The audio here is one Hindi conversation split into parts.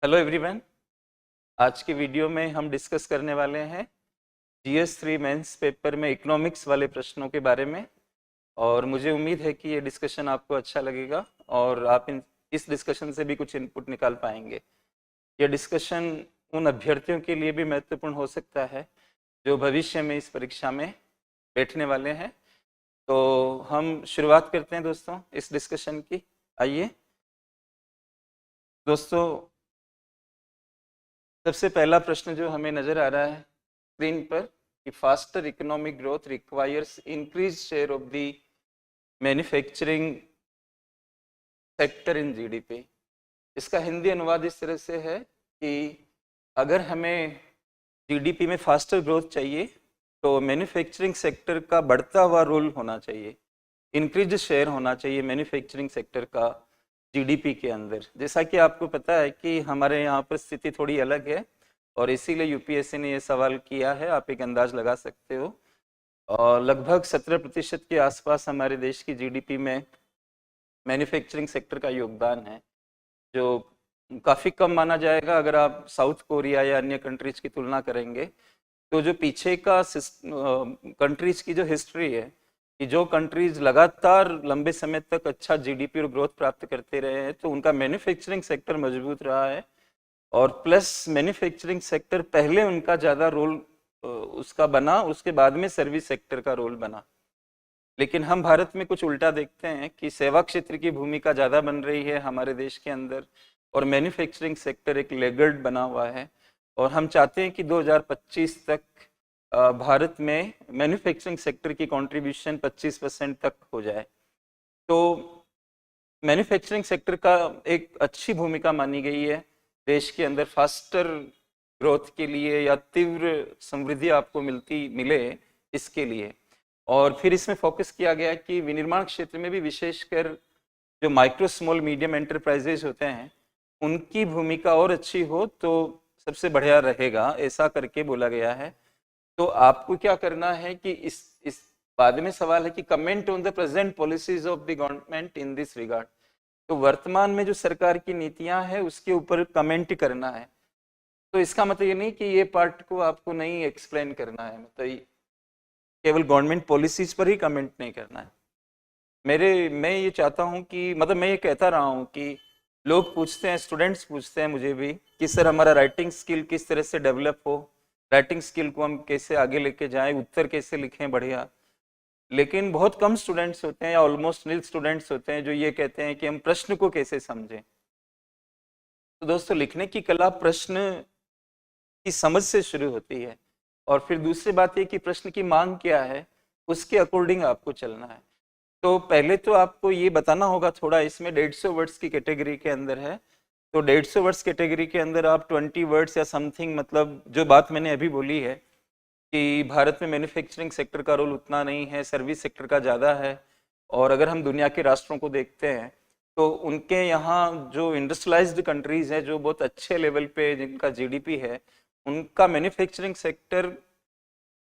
Hello everyone. आज की वीडियो में हम डिस्कस करने वाले हैं GS3 मेंस पेपर में इकोनॉमिक्स वाले प्रश्नों के बारे में। और मुझे उम्मीद है कि ये डिस्कशन आपको अच्छा लगेगा और आप इस डिस्कशन से भी कुछ इनपुट निकाल पाएंगे। ये डिस्कशन उन अभ्यर्थियों के लिए भी महत्वपूर्ण हो सकता है जो भविष्य में इस परीक्षा में बैठने वाले हैं। तो हम शुरुआत करते हैं दोस्तों इस डिस्कशन की। आइए दोस्तों, सबसे पहला प्रश्न जो हमें नजर आ रहा है स्क्रीन पर कि faster economic growth requires increase share of the manufacturing sector in GDP. इसका हिंदी अनुवाद इस तरह से है कि अगर हमें जीडीपी में फास्टर ग्रोथ चाहिए तो मैन्युफैक्चरिंग सेक्टर का बढ़ता हुआ रोल होना चाहिए, इंक्रीज शेयर होना चाहिए मैन्युफैक्चरिंग सेक्टर का जीडीपी के अंदर। जैसा कि आपको पता है कि हमारे यहाँ पर स्थिति थोड़ी अलग है और इसीलिए यूपीएससी ने ये सवाल किया है, आप एक अंदाज लगा सकते हो। और लगभग 17% के आसपास हमारे देश की जीडीपी में मैन्युफैक्चरिंग सेक्टर का योगदान है, जो काफ़ी कम माना जाएगा अगर आप साउथ कोरिया या अन्य कंट्रीज की तुलना करेंगे। तो जो पीछे का कंट्रीज की जो हिस्ट्री है कि जो कंट्रीज लगातार लंबे समय तक अच्छा जीडीपी और ग्रोथ प्राप्त करते रहे हैं तो उनका मैन्युफैक्चरिंग सेक्टर मजबूत रहा है। और प्लस मैन्युफैक्चरिंग सेक्टर पहले उनका ज़्यादा रोल उसका बना, उसके बाद में सर्विस सेक्टर का रोल बना। लेकिन हम भारत में कुछ उल्टा देखते हैं कि सेवा क्षेत्र की भूमिका ज़्यादा बन रही है हमारे देश के अंदर और मैन्युफैक्चरिंग सेक्टर एक लेगर्ड बना हुआ है। और हम चाहते हैं कि 2025 तक भारत में मैन्युफैक्चरिंग सेक्टर की कंट्रीब्यूशन 25% तक हो जाए। तो मैन्युफैक्चरिंग सेक्टर का एक अच्छी भूमिका मानी गई है देश के अंदर फास्टर ग्रोथ के लिए या तीव्र समृद्धि आपको मिले इसके लिए। और फिर इसमें फोकस किया गया कि विनिर्माण क्षेत्र में भी विशेषकर जो माइक्रो स्मॉल मीडियम एंटरप्राइजेज होते हैं उनकी भूमिका और अच्छी हो तो सबसे बढ़िया रहेगा, ऐसा करके बोला गया है। तो आपको क्या करना है कि इस बाद में सवाल है कि comment on the present policies of the government in this regard. तो वर्तमान में जो सरकार की नीतियां हैं उसके ऊपर कमेंट करना है। तो इसका मतलब ये नहीं कि ये पार्ट को आपको नहीं एक्सप्लेन करना है, मतलब केवल गवर्नमेंट पॉलिसीज पर ही कमेंट नहीं करना है। मैं ये चाहता हूँ कि मतलब मैं ये कहता रहा हूँ कि लोग पूछते हैं, स्टूडेंट्स पूछते हैं मुझे भी कि सर हमारा राइटिंग स्किल किस तरह से डेवलप हो, राइटिंग स्किल को हम कैसे आगे लेके जाएं, उत्तर कैसे लिखें बढ़िया। लेकिन बहुत कम स्टूडेंट्स होते हैं या ऑलमोस्ट नील स्टूडेंट्स होते हैं जो ये कहते हैं कि हम प्रश्न को कैसे समझें। तो दोस्तों, लिखने की कला प्रश्न की समझ से शुरू होती है और फिर दूसरी बात ये कि प्रश्न की मांग क्या है उसके अकॉर्डिंग आपको चलना है। तो पहले तो आपको ये बताना होगा थोड़ा, इसमें 150 वर्ड्स की कैटेगरी के अंदर है। तो 150 वर्ड्स कैटेगरी के अंदर आप 20 वर्ड्स या समथिंग, मतलब जो बात मैंने अभी बोली है कि भारत में मैन्युफैक्चरिंग सेक्टर का रोल उतना नहीं है, सर्विस सेक्टर का ज़्यादा है। और अगर हम दुनिया के राष्ट्रों को देखते हैं तो उनके यहाँ जो इंडस्ट्रियलाइज्ड कंट्रीज हैं, जो बहुत अच्छे लेवल पे जिनका जीडीपी है, उनका मैन्युफैक्चरिंग सेक्टर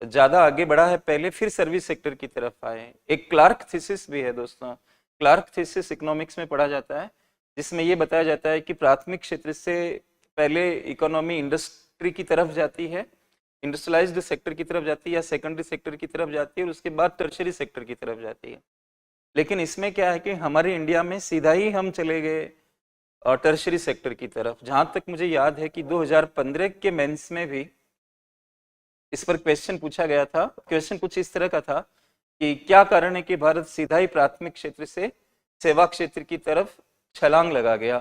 ज़्यादा आगे बढ़ा है पहले, फिर सर्विस सेक्टर की तरफ आए। एक क्लार्क थीसिस भी है दोस्तों, क्लार्क थीसिस इकोनॉमिक्स में पढ़ा जाता है, जिसमें ये बताया जाता है कि प्राथमिक क्षेत्र से पहले इकोनॉमी इंडस्ट्री की तरफ जाती है, इंडस्ट्रियलाइज्ड सेक्टर की तरफ जाती है या सेकेंडरी सेक्टर की तरफ जाती है और उसके बाद टर्शरी सेक्टर की तरफ जाती है। लेकिन इसमें क्या है कि हमारे इंडिया में सीधा ही हम चले गए टर्शरी सेक्टर की तरफ। जहाँ तक मुझे याद है कि 2015 के मेंस में भी इस पर क्वेश्चन पूछा गया था। क्वेश्चन कुछ इस तरह का था कि क्या कारण है कि भारत सीधा ही प्राथमिक क्षेत्र से सेवा क्षेत्र की तरफ छलांग लगा गया,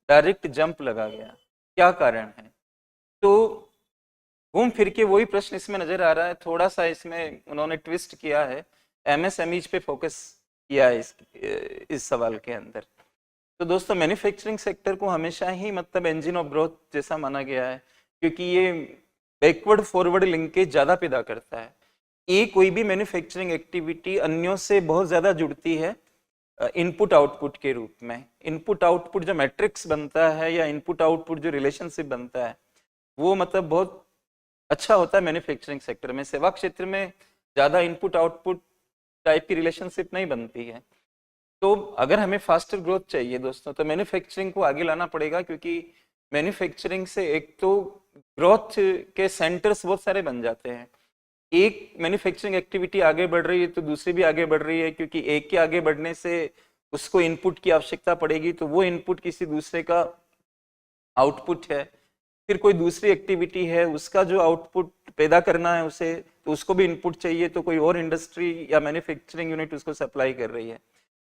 डायरेक्ट जंप लगा गया, क्या कारण है। तो घूम फिर के वही प्रश्न इसमें नजर आ रहा है, थोड़ा सा इसमें उन्होंने ट्विस्ट किया है, एमएसएमईज पे फोकस किया है इस सवाल के अंदर। तो दोस्तों, मैन्युफैक्चरिंग सेक्टर को हमेशा ही मतलब इंजन ऑफ ग्रोथ जैसा माना गया है, क्योंकि ये बैकवर्ड फॉरवर्ड लिंकेज ज़्यादा पैदा करता है। ये कोई भी मैन्युफैक्चरिंग एक्टिविटी अन्यों से बहुत ज़्यादा जुड़ती है इनपुट आउटपुट के रूप में। इनपुट आउटपुट जो मैट्रिक्स बनता है या इनपुट आउटपुट जो रिलेशनशिप बनता है वो मतलब बहुत अच्छा होता है मैन्युफैक्चरिंग सेक्टर में। सेवा क्षेत्र में ज़्यादा इनपुट आउटपुट टाइप की रिलेशनशिप नहीं बनती है। तो अगर हमें फास्टर ग्रोथ चाहिए दोस्तों तो मैन्युफैक्चरिंग को आगे लाना पड़ेगा, क्योंकि मैन्युफैक्चरिंग से एक तो ग्रोथ के सेंटर्स बहुत सारे बन जाते हैं। एक मैन्युफैक्चरिंग एक्टिविटी आगे बढ़ रही है तो दूसरी भी आगे बढ़ रही है, क्योंकि एक के आगे बढ़ने से उसको इनपुट की आवश्यकता पड़ेगी, तो वो इनपुट किसी दूसरे का आउटपुट है। फिर कोई दूसरी एक्टिविटी है, उसका जो आउटपुट पैदा करना है उसे, तो उसको भी इनपुट चाहिए, तो कोई और इंडस्ट्री या मैन्युफैक्चरिंग यूनिट उसको सप्लाई कर रही है।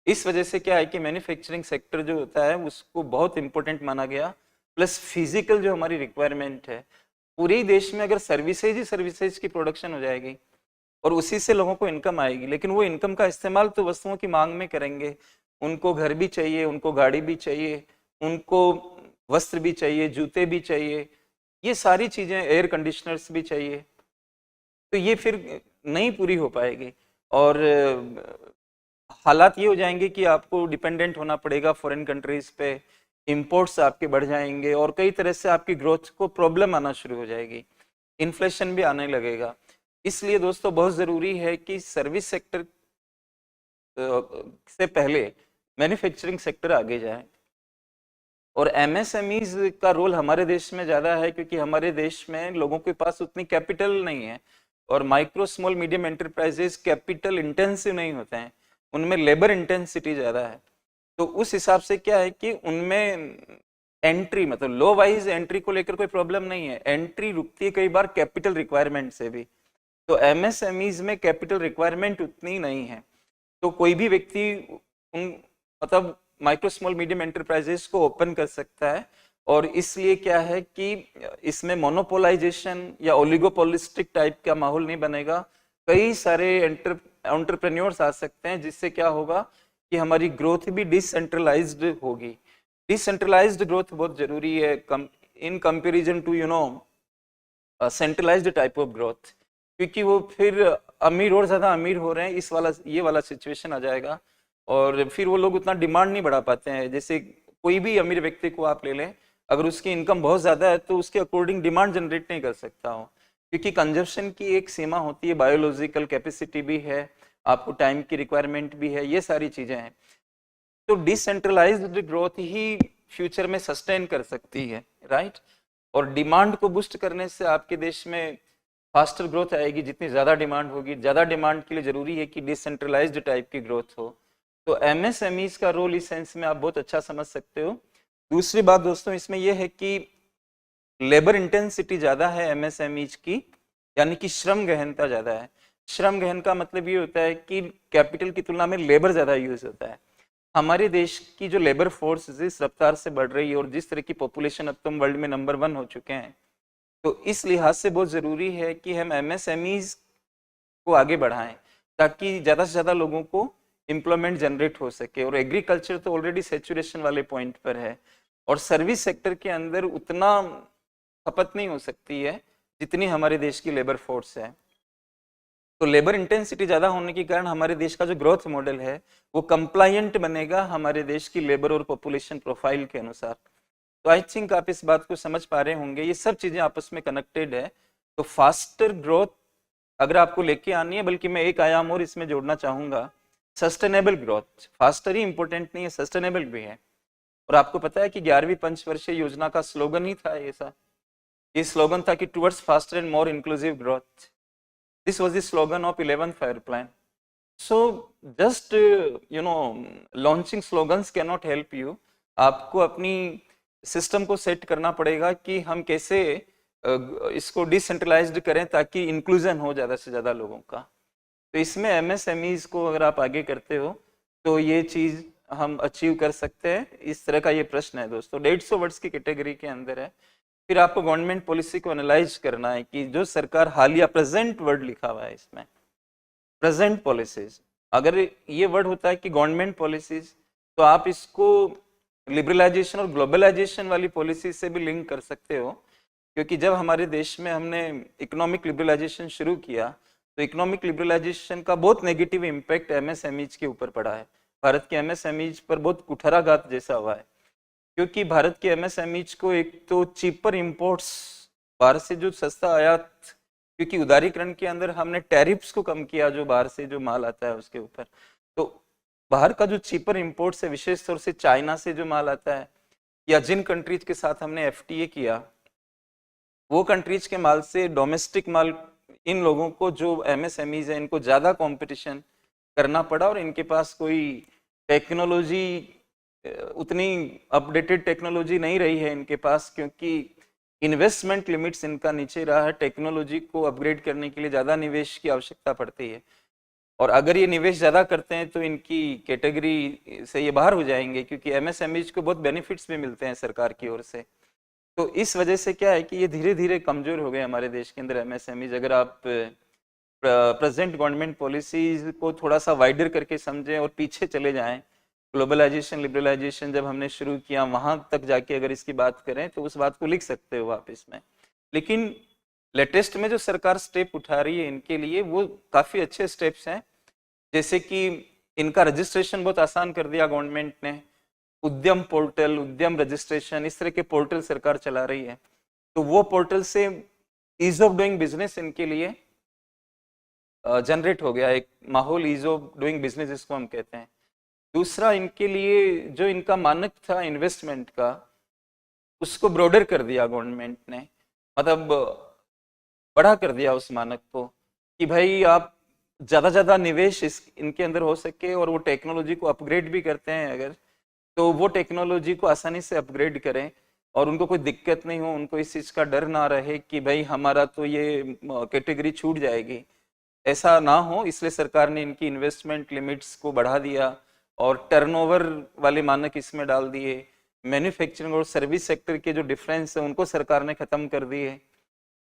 इस वजह से क्या है कि मैन्युफैक्चरिंग सेक्टर जो होता है उसको बहुत इंपॉर्टेंट माना गया। प्लस फिजिकल जो हमारी रिक्वायरमेंट है, पूरे देश में अगर सर्विसेज ही सर्विसेज की प्रोडक्शन हो जाएगी और उसी से लोगों को इनकम आएगी, लेकिन वो इनकम का इस्तेमाल तो वस्तुओं की मांग में करेंगे। उनको घर भी चाहिए, उनको गाड़ी भी चाहिए, उनको वस्त्र भी चाहिए, जूते भी चाहिए, ये सारी चीजें, एयर कंडीशनर्स भी चाहिए, तो ये फिर नहीं पूरी हो पाएगी। और हालात ये हो जाएंगे कि आपको डिपेंडेंट होना पड़ेगा फॉरेन कंट्रीज पे, इंपोर्ट्स आपके बढ़ जाएंगे और कई तरह से आपकी ग्रोथ को प्रॉब्लम आना शुरू हो जाएगी, इन्फ्लेशन भी आने लगेगा। इसलिए दोस्तों बहुत ज़रूरी है कि सर्विस सेक्टर से पहले मैन्युफैक्चरिंग सेक्टर आगे जाए। और एमएसएमईज का रोल हमारे देश में ज़्यादा है, क्योंकि हमारे देश में लोगों के पास उतनी कैपिटल नहीं है, और micro small medium enterprises capital intensive नहीं होते हैं, उनमें लेबर इंटेंसिटी ज़्यादा है। तो उस हिसाब से क्या है कि उनमें एंट्री, मतलब लो वाइज एंट्री को लेकर कोई प्रॉब्लम नहीं है, एंट्री रुकती है कई बार कैपिटल रिक्वायरमेंट से भी। तो एमएसएमईज में कैपिटल रिक्वायरमेंट उतनी नहीं है, तो कोई भी व्यक्ति उन मतलब माइक्रो स्मॉल मीडियम एंटरप्राइजेस को ओपन कर सकता है। और इसलिए क्या है कि इसमें मोनोपोलाइजेशन या ओलिगोपोलिस्टिक टाइप का माहौल नहीं बनेगा, कई सारे एंटरप्रेन्योर्स आ सकते हैं, जिससे क्या होगा कि हमारी ग्रोथ भी डिसेंट्रलाइज्ड होगी। डिसेंट्रलाइज्ड ग्रोथ बहुत जरूरी है in comparison to centralised type of growth, क्योंकि वो फिर अमीर और ज्यादा अमीर हो रहे हैं, ये वाला सिचुएशन आ जाएगा, और फिर वो लोग उतना डिमांड नहीं बढ़ा पाते हैं। जैसे कोई भी अमीर व्यक्ति को आप ले लें, अगर उसकी इनकम बहुत ज्यादा है तो उसके अकॉर्डिंग डिमांड जनरेट नहीं कर सकता हो, क्योंकि कंजप्शन की एक सीमा होती है, बायोलॉजिकल कैपेसिटी भी है, आपको टाइम की रिक्वायरमेंट भी है, ये सारी चीजें हैं। तो डिसेंट्रलाइज्ड ग्रोथ ही फ्यूचर में सस्टेन कर सकती है, राइट। और डिमांड को बूस्ट करने से आपके देश में फास्टर ग्रोथ आएगी। जितनी ज्यादा डिमांड होगी, ज्यादा डिमांड के लिए जरूरी है कि डिसेंट्रलाइज्ड टाइप की ग्रोथ हो। तो एमएसएमईज का रोल इस सेंस में आप बहुत अच्छा समझ सकते हो। दूसरी बात दोस्तों इसमें यह है कि लेबर इंटेंसिटी ज्यादा है एमएसएमईज की, यानी कि श्रम गहनता ज्यादा है। श्रम गहन का मतलब ये होता है कि कैपिटल की तुलना में लेबर ज्यादा यूज होता है। हमारे देश की जो लेबर फोर्स जिस रफ्तार से बढ़ रही है और जिस तरह की पॉपुलेशन अब तो वर्ल्ड में नंबर 1 हो चुके हैं, तो इस लिहाज से बहुत जरूरी है कि हम एमएसएमईज को आगे बढ़ाएं, ताकि ज्यादा से ज्यादा लोगों को एम्प्लॉयमेंट जनरेट हो सके। और एग्रीकल्चर तो ऑलरेडी सेचुरेशन वाले पॉइंट पर है, और सर्विस सेक्टर के अंदर उतना खपत नहीं हो सकती है जितनी हमारे देश की लेबर फोर्स है। तो लेबर इंटेंसिटी ज्यादा होने के कारण हमारे देश का जो ग्रोथ मॉडल है वो कंप्लायंट बनेगा हमारे देश की लेबर और पॉपुलेशन प्रोफाइल के अनुसार। तो आई थिंक आप इस बात को समझ पा रहे होंगे, ये सब चीजें आपस में कनेक्टेड है। तो फास्टर ग्रोथ अगर आपको लेके आनी है, बल्कि मैं एक आयाम और इसमें जोड़ना चाहूंगा, सस्टेनेबल ग्रोथ। फास्टर ही इंपॉर्टेंट नहीं है, सस्टेनेबल भी है। और आपको पता है कि 11वीं पंचवर्षीय योजना का स्लोगन ही था ऐसा, ये स्लोगन था कि towards faster and more inclusive growth. This was the slogan of 11th fire plan. So just launching slogans can not help you. आपको अपनी सिस्टम को सेट करना पड़ेगा कि हम कैसे इसको डिसेंट्रलाइज्ड करें ताकि इंक्लूजन हो ज्यादा से ज्यादा लोगों का। तो इसमें एमएसएमईज को अगर आप आगे करते हो तो ये चीज हम अचीव कर सकते हैं। इस तरह का ये प्रश्न है दोस्तों, 150 वर्ड्स की कैटेगरी के अंदर है। फिर आपको गवर्नमेंट पॉलिसी को एनालाइज करना है कि जो सरकार हालिया, प्रेजेंट वर्ड लिखा हुआ है इसमें, प्रेजेंट पॉलिसीज। अगर ये वर्ड होता है कि गवर्नमेंट पॉलिसीज, तो आप इसको लिबरलाइजेशन और ग्लोबलाइजेशन वाली पॉलिसी से भी लिंक कर सकते हो, क्योंकि जब हमारे देश में हमने इकोनॉमिक लिबरलाइजेशन शुरू किया तो इकोनॉमिक लिबरलाइजेशन का बहुत नेगेटिव इम्पैक्ट एमएसएमईज के ऊपर पड़ा है। भारत के एमएसएमईज पर बहुत कुठाराघात जैसा हुआ है, क्योंकि भारत के एमएसएमईज को एक तो चीपर इंपोर्ट्स, बाहर से जो सस्ता आयात, क्योंकि उदारीकरण के अंदर हमने टैरिफ्स को कम किया जो बाहर से जो माल आता है उसके ऊपर, तो बाहर का जो चीपर इंपोर्ट्स है, विशेष तौर से चाइना से जो माल आता है, या जिन कंट्रीज के साथ हमने एफटीए किया, वो कंट्रीज के माल से डोमेस्टिक माल इन लोगों को जो एमएसएमईज है इनको ज़्यादा कंपटीशन करना पड़ा, और इनके पास कोई टेक्नोलॉजी, उतनी अपडेटेड टेक्नोलॉजी नहीं रही है इनके पास, क्योंकि इन्वेस्टमेंट लिमिट्स इनका नीचे रहा है। टेक्नोलॉजी को अपग्रेड करने के लिए ज़्यादा निवेश की आवश्यकता पड़ती है, और अगर ये निवेश ज़्यादा करते हैं तो इनकी कैटेगरी से ये बाहर हो जाएंगे, क्योंकि एमएसएमईज को बहुत बेनिफिट्स भी मिलते हैं सरकार की ओर से। तो इस वजह से क्या है कि ये धीरे धीरे कमज़ोर हो गए हमारे देश के अंदर एमएसएमईज। अगर आप प्रेजेंट गवर्नमेंट पॉलिसीज को थोड़ा सा वाइडर करके समझें और पीछे चले जाएं, ग्लोबलाइजेशन लिबरलाइजेशन जब हमने शुरू किया वहां तक जाके अगर इसकी बात करें तो उस बात को लिख सकते हो आप इसमें। लेकिन लेटेस्ट में जो सरकार स्टेप उठा रही है इनके लिए, वो काफ़ी अच्छे स्टेप्स हैं। जैसे कि इनका रजिस्ट्रेशन बहुत आसान कर दिया गवर्नमेंट ने, उद्यम पोर्टल, उद्यम रजिस्ट्रेशन, इस तरह के पोर्टल सरकार चला रही है। तो वो पोर्टल से ईज ऑफ डूइंग बिजनेस इनके लिए जनरेट हो गया, एक माहौल ईज ऑफ डूइंग बिजनेस जिसको हम कहते हैं। दूसरा, इनके लिए जो इनका मानक था इन्वेस्टमेंट का, उसको ब्रॉडर कर दिया गवर्नमेंट ने, मतलब बड़ा कर दिया उस मानक को, कि भाई आप ज़्यादा निवेश इनके अंदर हो सके, और वो टेक्नोलॉजी को अपग्रेड भी करते हैं अगर, तो वो टेक्नोलॉजी को आसानी से अपग्रेड करें और उनको कोई दिक्कत नहीं हो, उनको इस चीज़ का डर ना रहे कि भाई हमारा तो ये कैटेगरी छूट जाएगी, ऐसा ना हो। इसलिए सरकार ने इनकी इन्वेस्टमेंट लिमिट्स को बढ़ा दिया और टर्नओवर वाले मानक इसमें डाल दिए। मैन्युफैक्चरिंग और सर्विस सेक्टर के जो डिफरेंस है उनको सरकार ने ख़त्म कर दिए।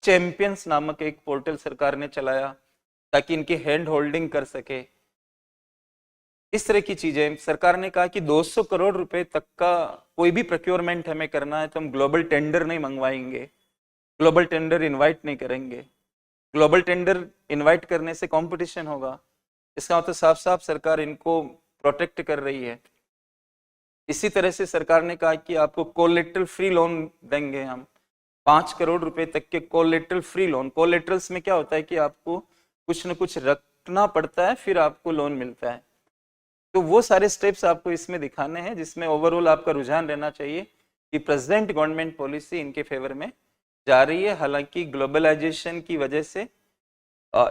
चैंपियंस नामक एक पोर्टल सरकार ने चलाया ताकि इनकी हैंड होल्डिंग कर सके। इस तरह की चीजें सरकार ने कहा कि 200 करोड़ रुपए तक का कोई भी प्रोक्योरमेंट हमें करना है तो हम ग्लोबल टेंडर नहीं मंगवाएंगे, ग्लोबल टेंडर इनवाइट नहीं करेंगे। ग्लोबल टेंडर इनवाइट करने से कंपटीशन होगा, इसका मतलब साफ साफ सरकार इनको प्रोटेक्ट कर रही है। इसी तरह से सरकार ने कहा कि आपको कोलेटरल फ्री लोन देंगे हम, 5 करोड़ रुपए तक के कोलेटरल फ्री लोन। कोलेटरल्स में क्या होता है कि आपको कुछ न कुछ रखना पड़ता है फिर आपको लोन मिलता है। तो वो सारे स्टेप्स आपको इसमें दिखाने हैं, जिसमें ओवरऑल आपका रुझान रहना चाहिए कि प्रेजेंट गवर्नमेंट पॉलिसी इनके फेवर में जा रही है। हालांकि ग्लोबलाइजेशन की वजह से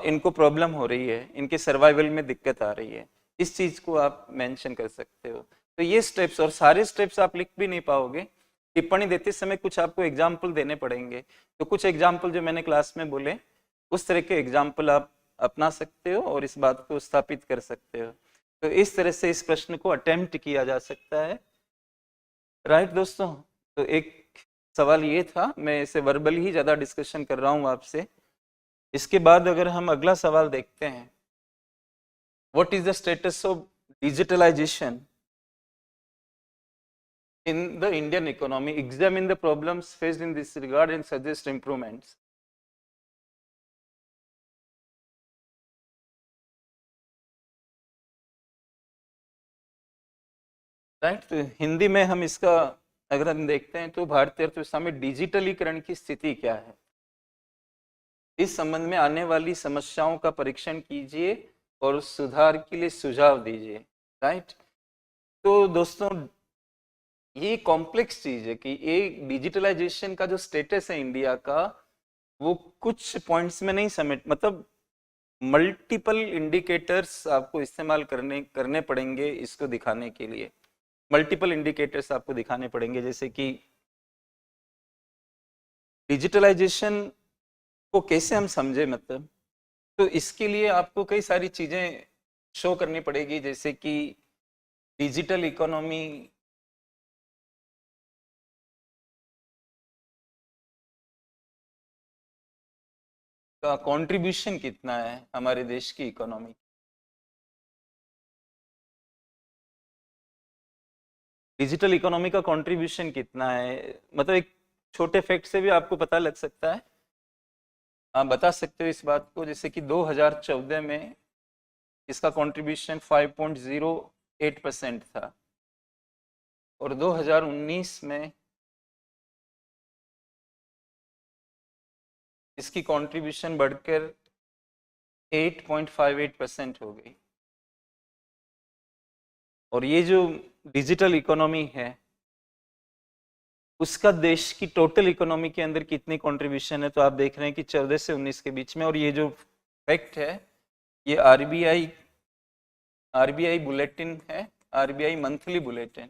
इनको प्रॉब्लम हो रही है, इनके सर्वाइवल में दिक्कत आ रही है, इस चीज़ को आप मेंशन कर सकते हो। तो ये स्टेप्स, और सारे स्टेप्स आप लिख भी नहीं पाओगे, टिप्पणी देते समय कुछ आपको एग्जाम्पल देने पड़ेंगे। तो कुछ एग्जाम्पल जो मैंने क्लास में बोले उस तरह के एग्जाम्पल आप अपना सकते हो और इस बात को स्थापित कर सकते हो। तो इस तरह से इस प्रश्न को अटेम्प्ट किया जा सकता है। राइट दोस्तों, तो एक सवाल ये था, मैं इसे वर्बली ही ज़्यादा डिस्कशन कर रहा हूँ आपसे। इसके बाद अगर हम अगला सवाल देखते हैं, what is the status of digitalisation in the Indian economy, examine the problems faced in this regard and suggest improvements. Right, तो हिंदी में हम इसका अगर हम देखते हैं तो भारतीय अर्थव्यवस्था में डिजिटलीकरण की स्थिति क्या है, इस संबंध में आने वाली समस्याओं का परीक्षण कीजिए और सुधार के लिए सुझाव दीजिए। राइट, तो दोस्तों ये कॉम्प्लेक्स चीज है कि ये डिजिटलाइजेशन का जो स्टेटस है इंडिया का, वो कुछ पॉइंट्स में नहीं समेट, मतलब मल्टीपल इंडिकेटर्स आपको इस्तेमाल करने पड़ेंगे इसको दिखाने के लिए। मल्टीपल इंडिकेटर्स आपको दिखाने पड़ेंगे, जैसे कि डिजिटलाइजेशन को कैसे हम समझे, मतलब तो इसके लिए आपको कई सारी चीजें शो करनी पड़ेगी, जैसे कि डिजिटल इकोनॉमी का कंट्रीब्यूशन कितना है हमारे देश की इकोनॉमी। डिजिटल इकोनॉमी का कंट्रीब्यूशन कितना है, मतलब एक छोटे फैक्ट से भी आपको पता लग सकता है। आप बता सकते हो इस बात को, जैसे कि 2014 में इसका कंट्रीब्यूशन 5.08% था और 2019 में इसकी कंट्रीब्यूशन बढ़कर 8.58% हो गई। और ये जो डिजिटल इकोनॉमी है उसका देश की टोटल इकोनॉमी के अंदर कितनी कंट्रीब्यूशन है, तो आप देख रहे हैं कि 14 से 19 के बीच में। और ये जो फैक्ट है ये आरबीआई बुलेटिन है, आरबीआई मंथली बुलेटिन,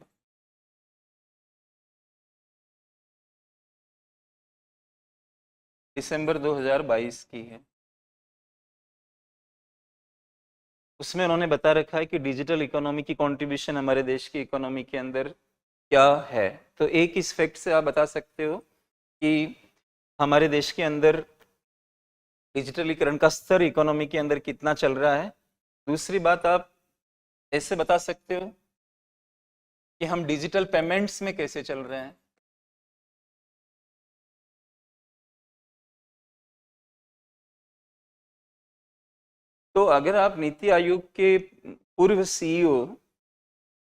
दिसंबर 2022 की है। उसमें उन्होंने बता रखा है कि डिजिटल इकोनॉमी की कंट्रीब्यूशन हमारे देश की इकोनॉमी के अंदर क्या है। तो एक इस फैक्ट से आप बता सकते हो कि हमारे देश के अंदर डिजिटलीकरण का स्तर इकोनॉमी के अंदर कितना चल रहा है। दूसरी बात आप ऐसे बता सकते हो कि हम डिजिटल पेमेंट्स में कैसे चल रहे हैं। तो अगर आप नीति आयोग के पूर्व सीईओ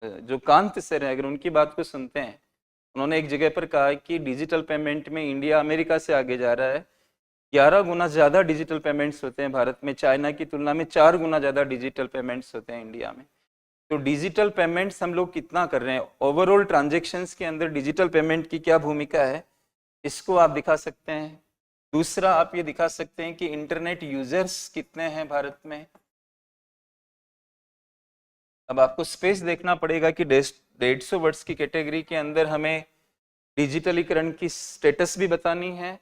जो कांत सर है, अगर उनकी बात को सुनते हैं, उन्होंने एक जगह पर कहा कि डिजिटल पेमेंट में इंडिया अमेरिका से आगे जा रहा है। 11 गुना ज़्यादा डिजिटल पेमेंट्स होते हैं भारत में, चाइना की तुलना में 4 गुना ज़्यादा डिजिटल पेमेंट्स होते हैं इंडिया में। तो डिजिटल पेमेंट्स हम लोग कितना कर रहे हैं, ओवरऑल ट्रांजेक्शन्स के अंदर डिजिटल पेमेंट की क्या भूमिका है, इसको आप दिखा सकते हैं। दूसरा आप ये दिखा सकते हैं कि इंटरनेट यूजर्स कितने हैं भारत में। अब आपको स्पेस देखना पड़ेगा कि 150 वर्ड्स की कैटेगरी के अंदर हमें डिजिटलीकरण की स्टेटस भी बतानी है,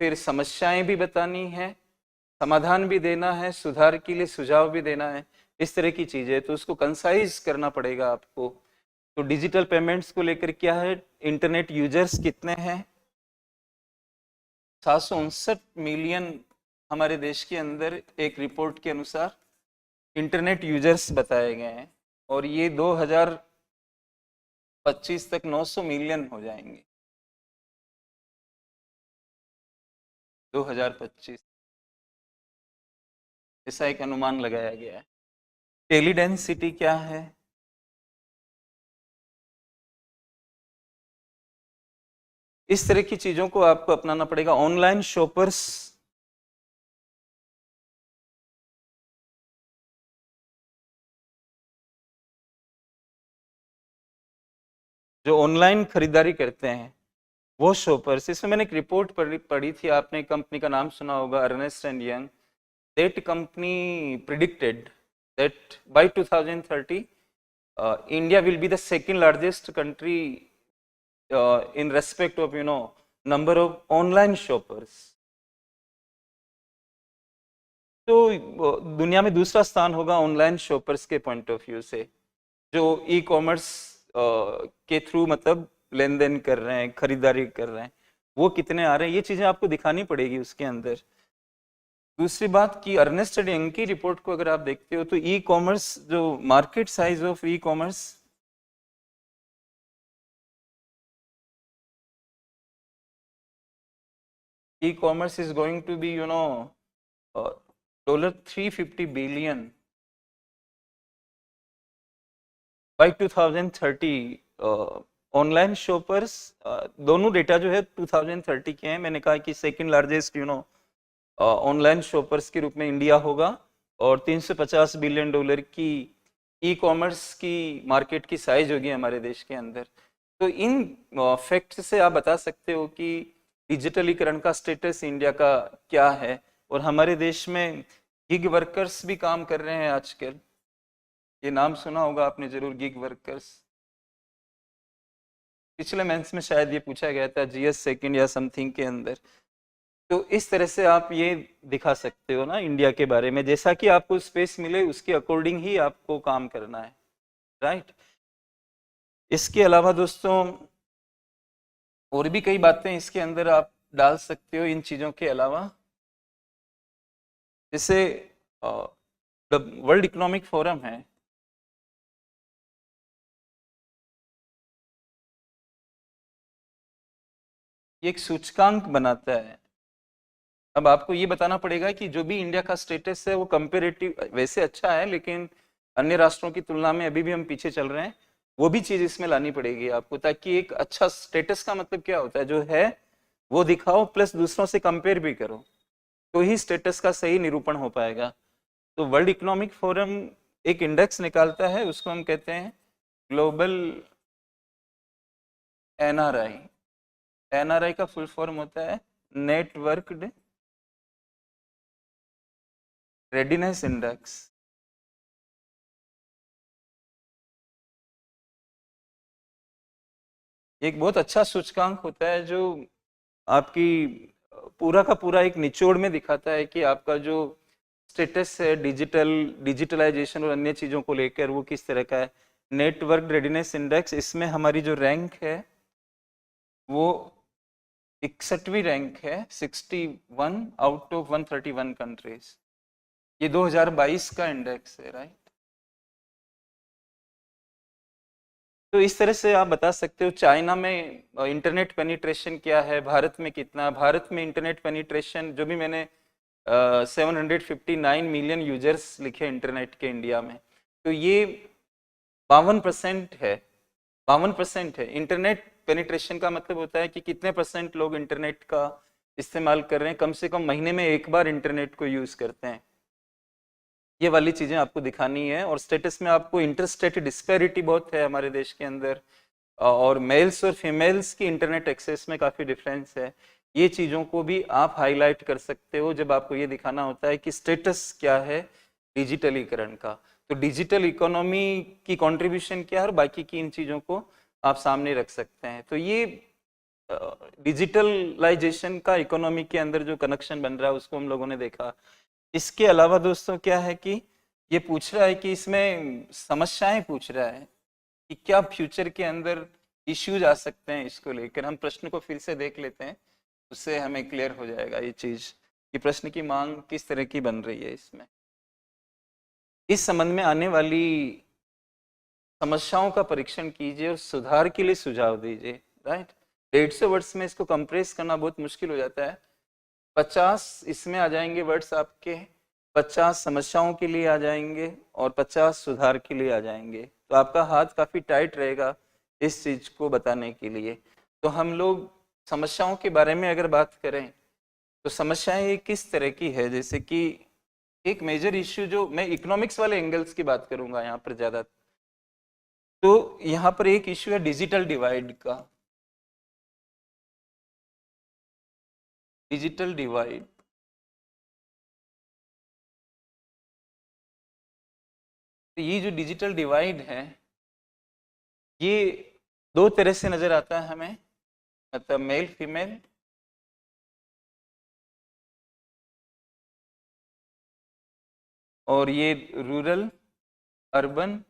फिर समस्याएं भी बतानी है, समाधान भी देना है, सुधार के लिए सुझाव भी देना है, इस तरह की चीजें। तो उसको कंसाइज करना पड़ेगा आपको। तो डिजिटल पेमेंट्स को लेकर क्या है, इंटरनेट यूजर्स कितने हैं, 759 मिलियन हमारे देश के अंदर एक रिपोर्ट के अनुसार इंटरनेट यूजर्स बताए गए हैं। और ये 2025 तक 900 मिलियन हो जाएंगे, 2025 ऐसा एक अनुमान लगाया गया है। टेली डेंसिटी क्या है, इस तरह की चीजों को आपको अपनाना पड़ेगा। ऑनलाइन शॉपर्स, जो ऑनलाइन खरीदारी करते हैं वो शॉपर्स, इसमें मैंने एक रिपोर्ट पढ़ी थी, आपने कंपनी का नाम सुना होगा, Ernst and Young. That company predicted that by 2030 India will be the second largest country in respect of number of online shoppers। तो दुनिया में दूसरा स्थान होगा ऑनलाइन शॉपर्स के पॉइंट ऑफ व्यू से, जो ई कॉमर्स के थ्रू मतलब लेन देन कर रहे हैं, खरीदारी कर रहे हैं, वो कितने आ रहे हैं, ये चीजें आपको दिखानी पड़ेगी उसके अंदर। दूसरी बात कि अर्नेस्ट एंड यंग की रिपोर्ट को अगर आप देखते हो तो ई कॉमर्स जो market size of e commerce e-commerce is going to be $350 billion by 2030। Online shoppers दोनों डेटा जो है 2030 के हैं। मैंने कहा कि सेकंड लार्जेस्ट ऑनलाइन शॉपर्स के रूप में इंडिया होगा और $350 बिलियन की ई कॉमर्स की मार्केट की साइज होगी हमारे देश के अंदर। तो इन फैक्ट से आप बता सकते हो कि डिजिटलीकरण का स्टेटस इंडिया का क्या है। और हमारे देश में गिग वर्कर्स भी काम कर रहे हैं आजकल, ये नाम सुना होगा आपने जरूर, गिग वर्कर्स। पिछले मेंस में शायद ये पूछा गया था जीएस सेकंड या समथिंग के अंदर। तो इस तरह से आप ये दिखा सकते हो ना इंडिया के बारे में, जैसा कि आपको स्पेस मिले उसके अकॉर्डिंग ही आपको काम करना है, राइट। इसके अलावा दोस्तों और भी कई बातें इसके अंदर आप डाल सकते हो इन चीजों के अलावा, जैसे वर्ल्ड इकोनॉमिक फोरम है, ये एक सूचकांक बनाता है। अब आपको ये बताना पड़ेगा कि जो भी इंडिया का स्टेटस है वो कंपेरेटिव वैसे अच्छा है, लेकिन अन्य राष्ट्रों की तुलना में अभी भी हम पीछे चल रहे हैं। वो भी चीज इसमें लानी पड़ेगी आपको, ताकि एक अच्छा स्टेटस का मतलब क्या होता है, जो है वो दिखाओ प्लस दूसरों से कंपेयर भी करो, तो ही स्टेटस का सही निरूपण हो पाएगा। तो वर्ल्ड इकोनॉमिक फोरम एक इंडेक्स निकालता है, उसको हम कहते हैं ग्लोबल एनआरआई। एनआरआई का फुल फॉर्म होता है नेटवर्क्ड रेडीनेस इंडेक्स। एक बहुत अच्छा सूचकांक होता है जो आपकी पूरा का पूरा एक निचोड़ में दिखाता है कि आपका जो स्टेटस है डिजिटलाइजेशन और अन्य चीज़ों को लेकर वो किस तरह का है। नेटवर्क रेडीनेस इंडेक्स, इसमें हमारी जो रैंक है वो 61वीं रैंक है, 61 आउट ऑफ 131 कंट्रीज। ये 2022 का इंडेक्स है, राइट। तो इस तरह से आप बता सकते हो चाइना में इंटरनेट पेनिट्रेशन क्या है, भारत में कितना। भारत में इंटरनेट पेनिट्रेशन जो भी मैंने 759 मिलियन यूजर्स लिखे इंटरनेट के इंडिया में, तो ये 52% है। 52% है। इंटरनेट पेनिट्रेशन का मतलब होता है कि कितने परसेंट लोग इंटरनेट का इस्तेमाल कर रहे हैं, कम से कम महीने में एक बार इंटरनेट को यूज करते हैं। ये वाली चीजें आपको दिखानी है। और स्टेटस में आपको इंटरस्टेट डिस्पैरिटी बहुत है हमारे देश के अंदर, और मेल्स और फीमेल्स की इंटरनेट एक्सेस में काफी डिफरेंस है। ये चीजों को भी आप हाईलाइट कर सकते हो जब आपको ये दिखाना होता है कि स्टेटस क्या है डिजिटलीकरण का। तो डिजिटल इकोनॉमी की कंट्रीब्यूशन क्या है और बाकी की इन चीजों को आप सामने रख सकते हैं। तो ये डिजिटलाइजेशन का इकोनॉमी के अंदर जो कनेक्शन बन रहा है उसको हम लोगों ने देखा। इसके अलावा दोस्तों क्या है कि ये पूछ रहा है कि इसमें समस्याएं पूछ रहा है कि क्या फ्यूचर के अंदर इश्यूज आ सकते हैं इसको लेकर। हम प्रश्न को फिर से देख लेते हैं, उससे हमें क्लियर हो जाएगा ये चीज कि प्रश्न की मांग किस तरह की बन रही है इसमें। इस संबंध में आने वाली समस्याओं का परीक्षण कीजिए और सुधार के लिए सुझाव दीजिए, राइट। 150 वर्ड्स में इसको कंप्रेस करना बहुत मुश्किल हो जाता है। 50 इसमें आ जाएंगे वर्ड्स आपके, 50 समस्याओं के लिए आ जाएंगे और 50 सुधार के लिए आ जाएंगे। तो आपका हाथ काफी टाइट रहेगा इस चीज को बताने के लिए। तो हम लोग समस्याओं के बारे में अगर बात करें तो समस्याएं किस तरह की है, जैसे कि एक मेजर इश्यू जो मैं इकोनॉमिक्स वाले एंगल्स की बात करूंगा यहाँ पर ज्यादा, तो यहाँ पर एक इश्यू है डिजिटल डिवाइड का। डिजिटल डिवाइड, तो ये जो डिजिटल डिवाइड है ये दो तरह से नजर आता है हमें, मतलब मेल फीमेल और ये रूरल अर्बन।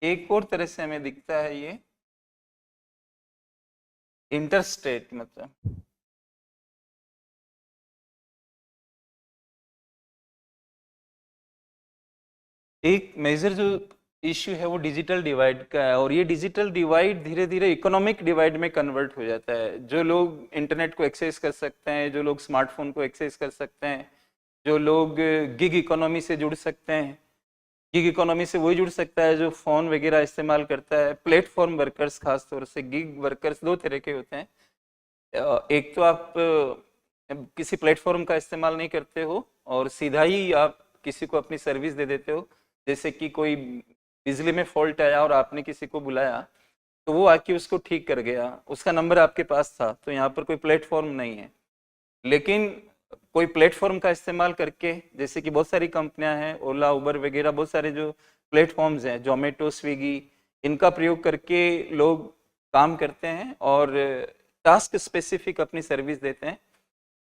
एक और तरह से हमें दिखता है ये इंटरस्टेट, मतलब एक मेजर जो इश्यू है वो डिजिटल डिवाइड का है। और ये डिजिटल डिवाइड धीरे धीरे इकोनॉमिक डिवाइड में कन्वर्ट हो जाता है। जो लोग इंटरनेट को एक्सेस कर सकते हैं, जो लोग स्मार्टफोन को एक्सेस कर सकते हैं, जो लोग गिग इकोनॉमी से जुड़ सकते हैं। गिग इकोनॉमी से वही जुड़ सकता है जो फोन वगैरह इस्तेमाल करता है। प्लेटफॉर्म वर्कर्स, खासतौर से गिग वर्कर्स दो तरह के होते हैं। एक तो आप किसी प्लेटफॉर्म का इस्तेमाल नहीं करते हो और सीधा ही आप किसी को अपनी सर्विस दे देते हो। जैसे कि कोई बिजली में फॉल्ट आया और आपने किसी को बुलाया तो वो आके उसको ठीक कर गया, उसका नंबर आपके पास था, तो यहाँ पर कोई प्लेटफॉर्म नहीं है। लेकिन कोई प्लेटफॉर्म का इस्तेमाल करके, जैसे कि बहुत सारी कंपनियां हैं, ओला उबर वगैरह, बहुत सारे जो प्लेटफॉर्म्स हैं, जोमेटो स्विगी, इनका प्रयोग करके लोग काम करते हैं और टास्क स्पेसिफिक अपनी सर्विस देते हैं।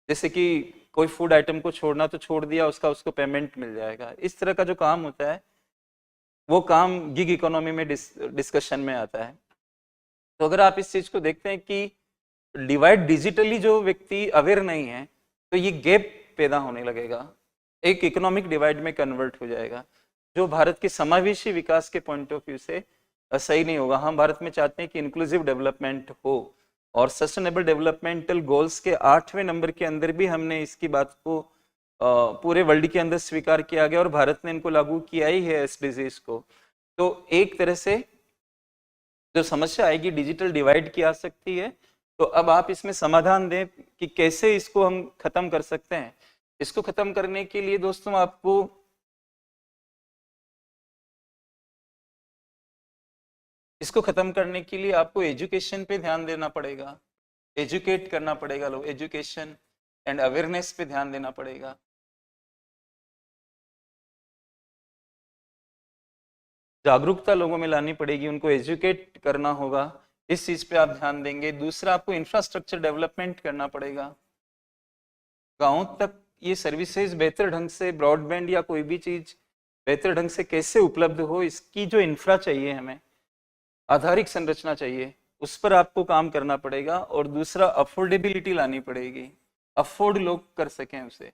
जैसे कि कोई फूड आइटम को छोड़ना तो छोड़ दिया, उसका उसको पेमेंट मिल जाएगा। इस तरह का जो काम होता है वो काम गिग इकोनॉमी में डिस्कशन में आता है। तो अगर आप इस चीज को देखते हैं कि डिवाइड डिजिटली जो व्यक्ति अवेयर नहीं है तो ये गैप पैदा होने लगेगा, एक इकोनॉमिक डिवाइड में कन्वर्ट हो जाएगा, जो भारत के समावेशी विकास के पॉइंट ऑफ व्यू से सही नहीं होगा। हम भारत में चाहते हैं कि इंक्लूसिव डेवलपमेंट हो और सस्टेनेबल डेवलपमेंटल गोल्स के 8वें नंबर के अंदर भी हमने इसकी बात को पूरे वर्ल्ड के अंदर स्वीकार किया गया और भारत ने इनको लागू किया ही है एसडीजीज को। तो एक तरह से जो समस्या आएगी डिजिटल डिवाइड की आ सकती है। तो अब आप इसमें समाधान दें कि कैसे इसको हम खत्म कर सकते हैं। इसको खत्म करने के लिए दोस्तों आपको एजुकेशन पे ध्यान देना पड़ेगा। एजुकेट करना पड़ेगा लोग, एजुकेशन एंड अवेयरनेस पे ध्यान देना पड़ेगा। जागरूकता लोगों में लानी पड़ेगी, उनको एजुकेट करना होगा, इस चीज पे आप ध्यान देंगे। दूसरा, आपको इंफ्रास्ट्रक्चर डेवलपमेंट करना पड़ेगा, गांव तक ये सर्विसेज बेहतर ढंग से, ब्रॉडबैंड या कोई भी चीज बेहतर ढंग से कैसे उपलब्ध हो, इसकी जो इंफ्रा चाहिए, हमें आधारिक संरचना चाहिए, उस पर आपको काम करना पड़ेगा। और दूसरा, अफोर्डेबिलिटी लानी पड़ेगी, अफोर्ड लोग कर सकें उसे,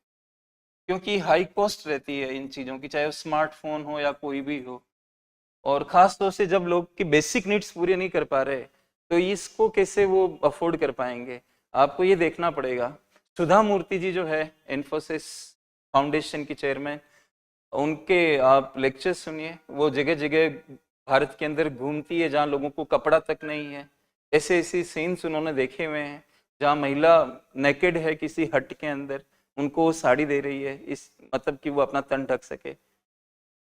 क्योंकि हाई कॉस्ट रहती है इन चीज़ों की, चाहे वो स्मार्टफोन हो या कोई भी हो। और ख़ास तौर से जब लोग की बेसिक नीड्स पूरे नहीं कर पा रहे, तो इसको कैसे वो अफोर्ड कर पाएंगे, आपको ये देखना पड़ेगा। सुधा मूर्ति जी जो है इन्फोसिस फाउंडेशन की चेयरमैन, उनके आप लेक्चर सुनिए, वो जगह जगह भारत के अंदर घूमती है जहाँ लोगों को कपड़ा तक नहीं है, ऐसे ऐसे सीन्स उन्होंने देखे हुए हैं जहाँ महिला नेकेड है किसी हट के अंदर, उनको वो साड़ी दे रही है, इस मतलब कि वो अपना तन ढक सके।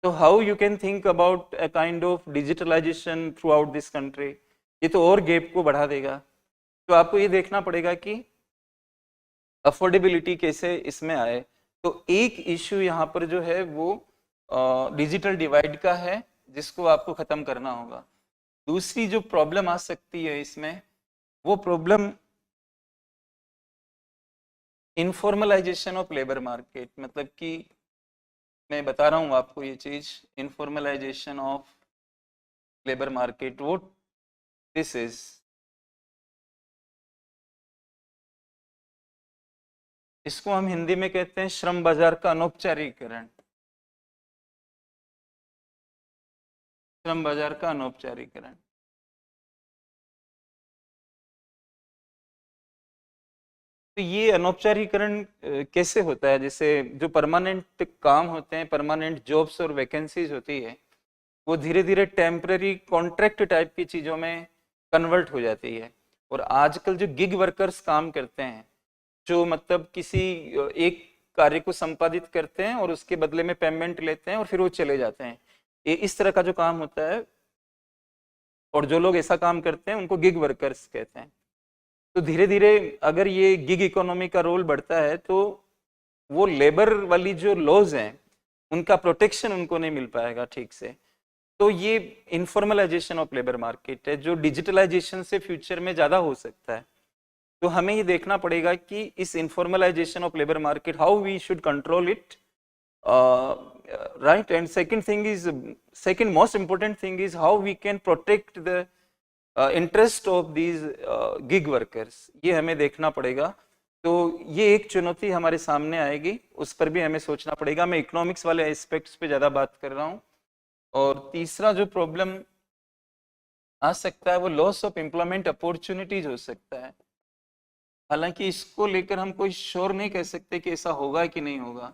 तो how you can think about a kind of digitalisation throughout this country, ये तो और गैप को बढ़ा देगा। तो आपको ये देखना पड़ेगा कि अफोर्डेबिलिटी कैसे इसमें आए। तो एक इश्यू यहाँ पर जो है वो डिजिटल डिवाइड का है, जिसको आपको खत्म करना होगा। दूसरी जो प्रॉब्लम आ सकती है इसमें, वो problem informalisation of labour market, मतलब कि मैं बता रहा हूँ आपको ये चीज, इनफॉर्मलाइजेशन ऑफ लेबर मार्केट, वो दिस इज, इसको हम हिंदी में कहते हैं श्रम बाजार का अनौपचारिकरण, श्रम बाजार का अनौपचारिकरण। तो ये अनौपचारिकरण कैसे होता है, जैसे जो परमानेंट काम होते हैं, परमानेंट जॉब्स और वैकेंसीज होती है, वो धीरे धीरे टेम्पररी कॉन्ट्रैक्ट टाइप की चीज़ों में कन्वर्ट हो जाती है। और आजकल जो गिग वर्कर्स काम करते हैं, जो मतलब किसी एक कार्य को संपादित करते हैं और उसके बदले में पेमेंट लेते हैं और फिर वो चले जाते हैं, ये इस तरह का जो काम होता है, और जो लोग ऐसा काम करते हैं उनको गिग वर्कर्स कहते हैं। तो धीरे धीरे अगर ये गिग इकोनॉमी का रोल बढ़ता है, तो वो लेबर वाली जो लॉज हैं उनका प्रोटेक्शन उनको नहीं मिल पाएगा ठीक से। तो ये इनफॉर्मलाइजेशन ऑफ लेबर मार्केट है, जो डिजिटलाइजेशन से फ्यूचर में ज़्यादा हो सकता है। तो हमें ये देखना पड़ेगा कि इस informalisation of labour market, how we should control it, right? And second most important thing is how we can protect the interest of these gig workers, ये हमें देखना पड़ेगा। तो ये एक चुनौती हमारे सामने आएगी, उस पर भी हमें सोचना पड़ेगा। मैं इकोनॉमिक्स वाले एस्पेक्ट्स पे ज़्यादा बात कर रहा हूँ। और तीसरा जो प्रॉब्लम आ सकता है वो लॉस ऑफ एम्प्लॉयमेंट अपॉर्चुनिटीज हो सकता है। हालांकि इसको लेकर हम कोई श्योर नहीं कह सकते कि ऐसा होगा कि नहीं होगा।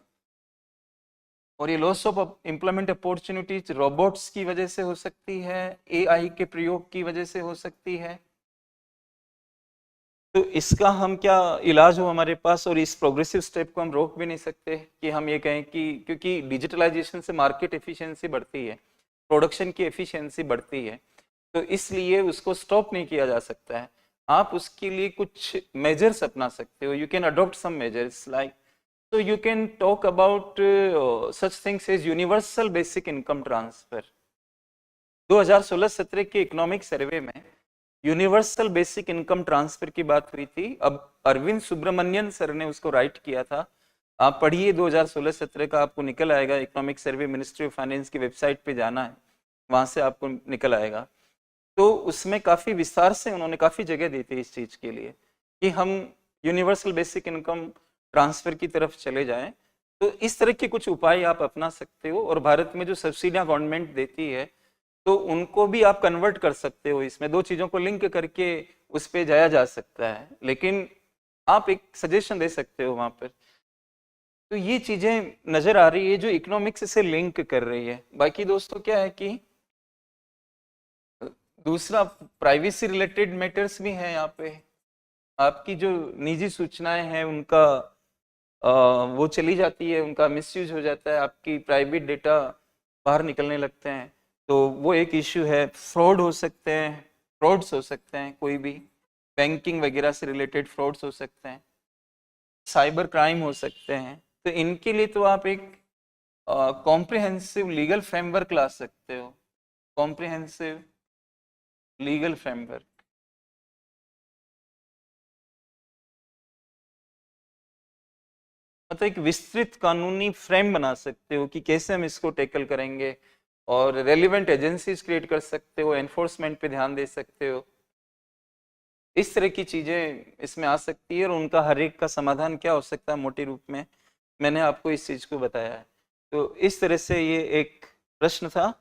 और ये loss of employment opportunities robots की वजह से हो सकती है, एआई के प्रयोग की वजह से हो सकती है। तो इसका हम क्या इलाज हो हमारे पास, और इस प्रोग्रेसिव स्टेप को हम रोक भी नहीं सकते कि हम ये कहें कि क्योंकि डिजिटलाइजेशन से मार्केट एफिशिएंसी बढ़ती है, प्रोडक्शन की एफिशिएंसी बढ़ती है, तो इसलिए उसको स्टॉप नहीं किया जा सकता है। आप उसके लिए कुछ मेजर्स अपना सकते हो, you can adopt some measures like, so you can talk about such things as universal basic income transfer। 2016-17 के इकोनॉमिक सर्वे में यूनिवर्सल बेसिक इनकम ट्रांसफर की बात हुई थी। अब अरविंद सुब्रमण्यन सर ने उसको राइट किया था, आप पढ़िए 2016-17 का, आपको निकल आएगा। Economic survey ministry of finance की वेबसाइट पे जाना है, वहां से आपको निकल आएगा। तो उसमें काफी विस्तार से उन्होंने काफी जगह दी थी इस चीज के लिए कि हम यूनिवर्सल बेसिक इनकम ट्रांसफर की तरफ चले जाएं। तो इस तरह के कुछ उपाय आप अपना सकते हो। और भारत में जो सब्सिडियां गवर्नमेंट देती है, तो उनको भी आप कन्वर्ट कर सकते हो, इसमें दो चीजों को लिंक करके उस पे जाया जा सकता है। लेकिन आप एक सजेशन दे सकते हो वहां पर। तो ये चीजें नजर आ रही है जो इकोनॉमिक्स से लिंक कर रही है। बाकी दोस्तों क्या है कि दूसरा प्राइवेसी रिलेटेड मैटर्स भी हैं यहाँ पे। आपकी जो निजी सूचनाएं हैं उनका वो चली जाती है, उनका मिसयूज हो जाता है, आपकी प्राइवेट डेटा बाहर निकलने लगते हैं, तो वो एक इश्यू है। फ्रॉड हो सकते हैं, फ्रॉड्स हो सकते हैं कोई भी, बैंकिंग वगैरह से रिलेटेड फ्रॉड्स हो सकते हैं, साइबर क्राइम हो सकते हैं। तो इनके लिए तो आप एक कॉम्प्रिहेंसिव लीगल फ्रेमवर्क ला सकते हो, कॉम्प्रिहेंसिव लीगल फ्रेमवर्क। मतलब एक विस्तृत कानूनी फ्रेम बना सकते हो कि कैसे हम इसको टैकल करेंगे, और रेलिवेंट एजेंसीज क्रिएट कर सकते हो, एनफोर्समेंट पे ध्यान दे सकते हो। इस तरह की चीजें इसमें आ सकती है, और उनका हर एक का समाधान क्या हो सकता है मोटे रूप में, मैंने आपको इस चीज को बताया है। तो इस तरह से ये एक प्रश्न था,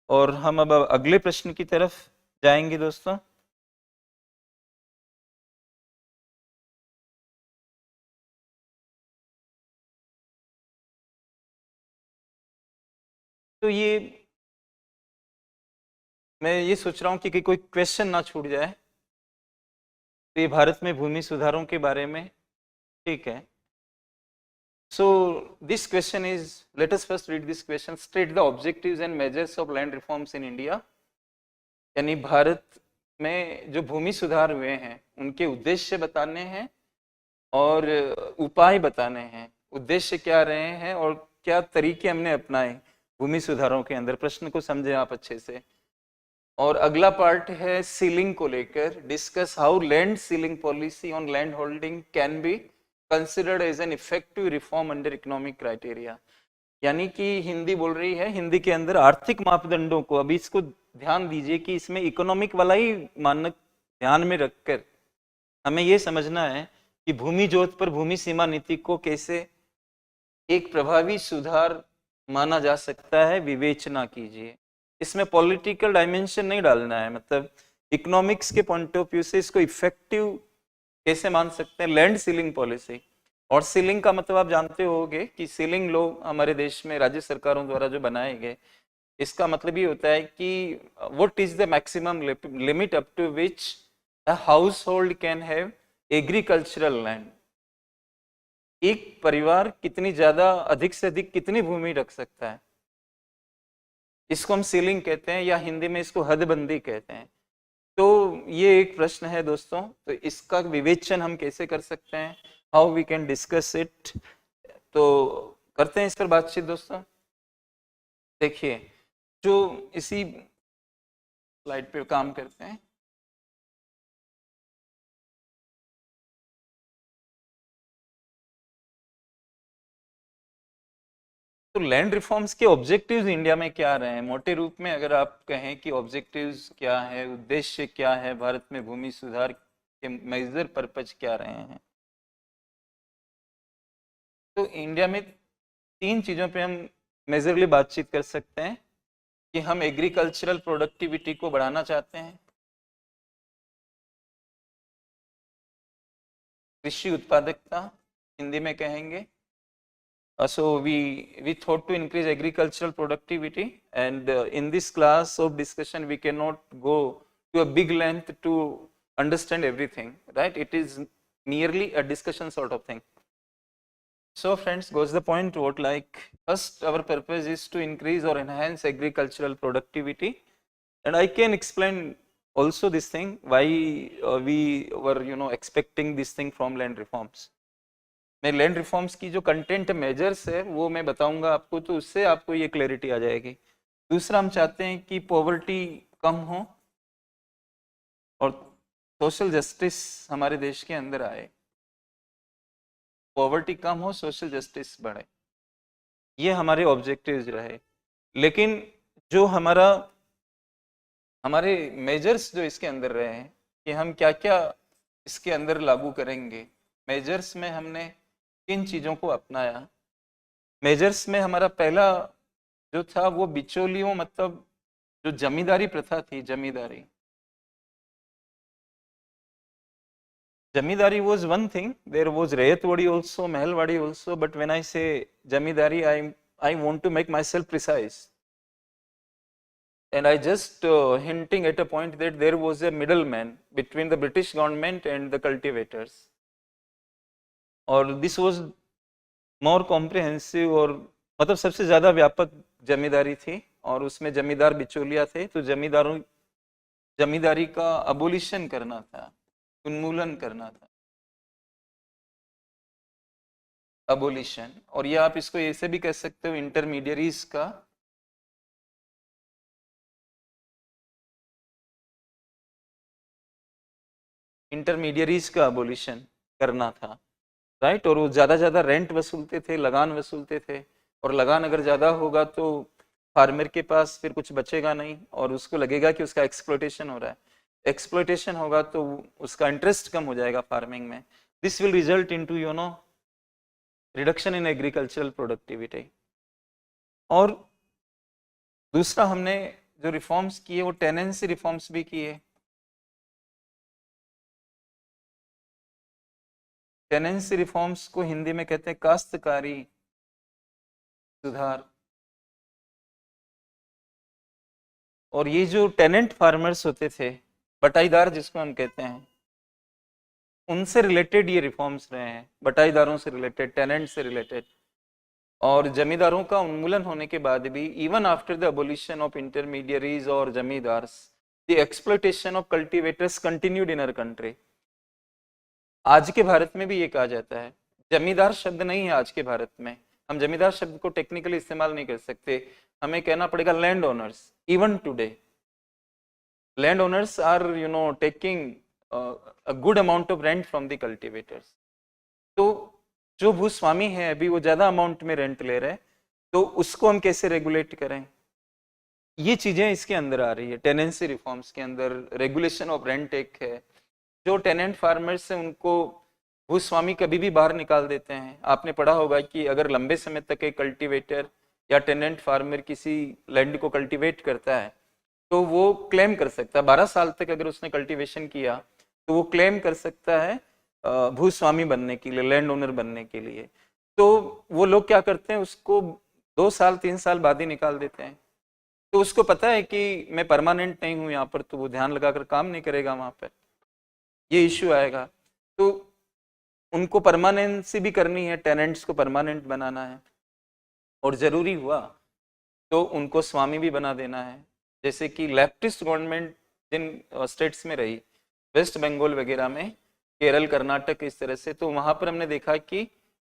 और हम अब अगले प्रश्न की तरफ जाएंगे दोस्तों। तो ये मैं ये सोच रहा हूँ कि कोई क्वेश्चन ना छूट जाए, तो ये भारत में भूमि सुधारों के बारे में, ठीक है। So this question is, let us first read this question. State the objectives and measures of land reforms in India. यानी भारत में जो भूमि सुधार हुए हैं उनके उद्देश्य बताने हैं और उपाय बताने हैं। उद्देश्य क्या रहे हैं और क्या तरीके हमने अपनाए भूमि सुधारों के अंदर, प्रश्न को समझे आप अच्छे से। और अगला पार्ट है सीलिंग को लेकर, discuss how land ceiling policy on land holding can be considered as an effective reform under economic criteria. यानी कि हिंदी बोल रही है, हिंदी के अंदर आर्थिक मापदंडों को, अभी इसको ध्यान दीजिए कि इसमें इकोनॉमिक वाला ही मानक ध्यान में रखकर हमें ये समझना है कि भूमि जोत पर भूमि सीमा नीति को कैसे एक प्रभावी सुधार माना जा सकता है, विवेचना कीजिए। इसमें पॉलिटिकल डायमेंशन नहीं डालना है, मतलब इकोनॉमिक्स के पॉइंट ऑफ व्यू से इसको इफेक्टिव कैसे मान सकते हैं लैंड सीलिंग पॉलिसी। और सीलिंग का मतलब आप जानते होंगे कि सीलिंग लॉ हमारे देश में राज्य सरकारों द्वारा जो बनाए गए, इसका मतलब ये होता है कि what is the maximum limit up to which a household can have agricultural land. एक परिवार कितनी ज्यादा, अधिक से अधिक कितनी भूमि रख सकता है, इसको हम सीलिंग कहते हैं, या हिंदी में इसको हदबंदी कहते हैं। तो ये एक प्रश्न है दोस्तों, तो इसका विवेचन हम कैसे कर सकते हैं, how we can discuss it, तो करते हैं इस पर बातचीत दोस्तों। देखिए, जो इसी स्लाइड पे काम करते हैं, तो लैंड रिफॉर्म्स के ऑब्जेक्टिव्स इंडिया में क्या रहे हैं मोटे रूप में, अगर आप कहें कि ऑब्जेक्टिव्स क्या है, उद्देश्य क्या है, भारत में भूमि सुधार के मेजर पर्पज क्या रहे हैं, तो इंडिया में तीन चीजों पे हम मेजरली बातचीत कर सकते हैं कि हम एग्रीकल्चरल प्रोडक्टिविटी को बढ़ाना चाहते हैं, कृषि उत्पादकता हिंदी में कहेंगे। So we thought to increase agricultural productivity, and in this class of discussion we cannot go to a big length to understand everything, right? It is merely a discussion sort of thing. So friends, goes the point, what like first our purpose is to increase or enhance agricultural productivity, and I can explain also this thing why we were expecting this thing from land reforms. मैं लैंड रिफॉर्म्स की जो कंटेंट मेजर्स है वो मैं बताऊंगा आपको, तो उससे आपको ये क्लैरिटी आ जाएगी। दूसरा, हम चाहते हैं कि पॉवर्टी कम हो और सोशल जस्टिस हमारे देश के अंदर आए, पॉवर्टी कम हो, सोशल जस्टिस बढ़े, ये हमारे ऑब्जेक्टिव्स रहे। लेकिन जो हमारे मेजर्स जो इसके अंदर रहे हैं कि हम क्या क्या इसके अंदर लागू करेंगे, मेजर्स में हमने किन चीज़ों को अपनाया। मेजर्स में हमारा पहला जो था वो बिचौलियों, मतलब जो जमींदारी प्रथा थी, जमींदारी was one thing, there was ryotwari also, Mahalwari also, but when I say zamindari, I want to make myself precise, and I just hinting at a point that there was a middleman between the British government and the cultivators, और this was more comprehensive, और मतलब सबसे ज्यादा व्यापक जमींदारी थी, और उसमें जमींदार बिचौलिया थे, तो जमींदारी का अबोलिशन करना था। उन्मूलन करना था, अबोलिशन। और ये आप इसको ऐसे भी कह सकते हो इंटरमीडियरीज का अबोलिशन करना था, राइट। और वो ज्यादा रेंट वसूलते थे, लगान वसूलते थे, और लगान अगर ज्यादा होगा तो फार्मर के पास फिर कुछ बचेगा नहीं, और उसको लगेगा कि उसका एक्सप्लॉयटेशन हो रहा है। एक्सप्लॉयटेशन होगा तो उसका इंटरेस्ट कम हो जाएगा फार्मिंग में। This will result into reduction in agricultural productivity. और दूसरा हमने जो रिफॉर्म्स किए वो टेनेंसी रिफॉर्म्स भी किए। टेनेंसी रिफॉर्म्स को हिंदी में कहते हैं काश्तकारी सुधार। और ये जो टेनेंट फार्मर्स होते थे, बटाईदार जिसको हम कहते हैं, उनसे रिलेटेड ये रिफॉर्म्स रहे हैं, बटाईदारों से रिलेटेड, टेनेंट से रिलेटेड। और जमींदारों का उन्मूलन होने के बाद भी, even after the abolition of intermediaries और zamindars, the exploitation of cultivators continued in our country. आज के भारत में भी ये कहा जाता है, जमींदार शब्द नहीं है आज के भारत में, हम जमींदार शब्द को टेक्निकली इस्तेमाल नहीं कर सकते, हमें कहना पड़ेगा land owners. Even today land owners are taking a good amount of rent from the cultivators। तो जो भूस्वामी है अभी वो ज्यादा अमाउंट में रेंट ले रहे हैं, तो उसको हम कैसे रेगुलेट करें, ये चीजें इसके अंदर आ रही है। टेनेंसी रिफॉर्म्स के अंदर रेगुलेशन ऑफ रेंट एक है। जो टेनेंट फार्मर्स हैं उनको भूस्वामी कभी भी बाहर निकाल देते हैं। आपने पढ़ा होगा कि अगर लंबे समय तक एक कल्टीवेटर या टेनेंट फार्मर किसी लैंड को कल्टीवेट करता है तो वो क्लेम कर सकता है, 12 साल तक अगर उसने कल्टीवेशन किया तो वो क्लेम कर सकता है भूस्वामी बनने के लिए, लैंड ओनर बनने के लिए। तो वो लोग क्या करते हैं, उसको 2 साल 3 साल बाद ही निकाल देते हैं। तो उसको पता है कि मैं परमानेंट नहीं हूं यहाँ पर, तो वो ध्यान लगाकर काम नहीं करेगा वहां पर, ये इश्यू आएगा। तो उनको परमानेंसी भी करनी है, टेनेंट्स को परमानेंट बनाना है, और जरूरी हुआ तो उनको स्वामी भी बना देना है। जैसे कि लेफ्टिस्ट गवर्नमेंट जिन स्टेट्स में रही, वेस्ट बंगाल वगैरह में, केरल, कर्नाटक, इस तरह से, तो वहां पर हमने देखा कि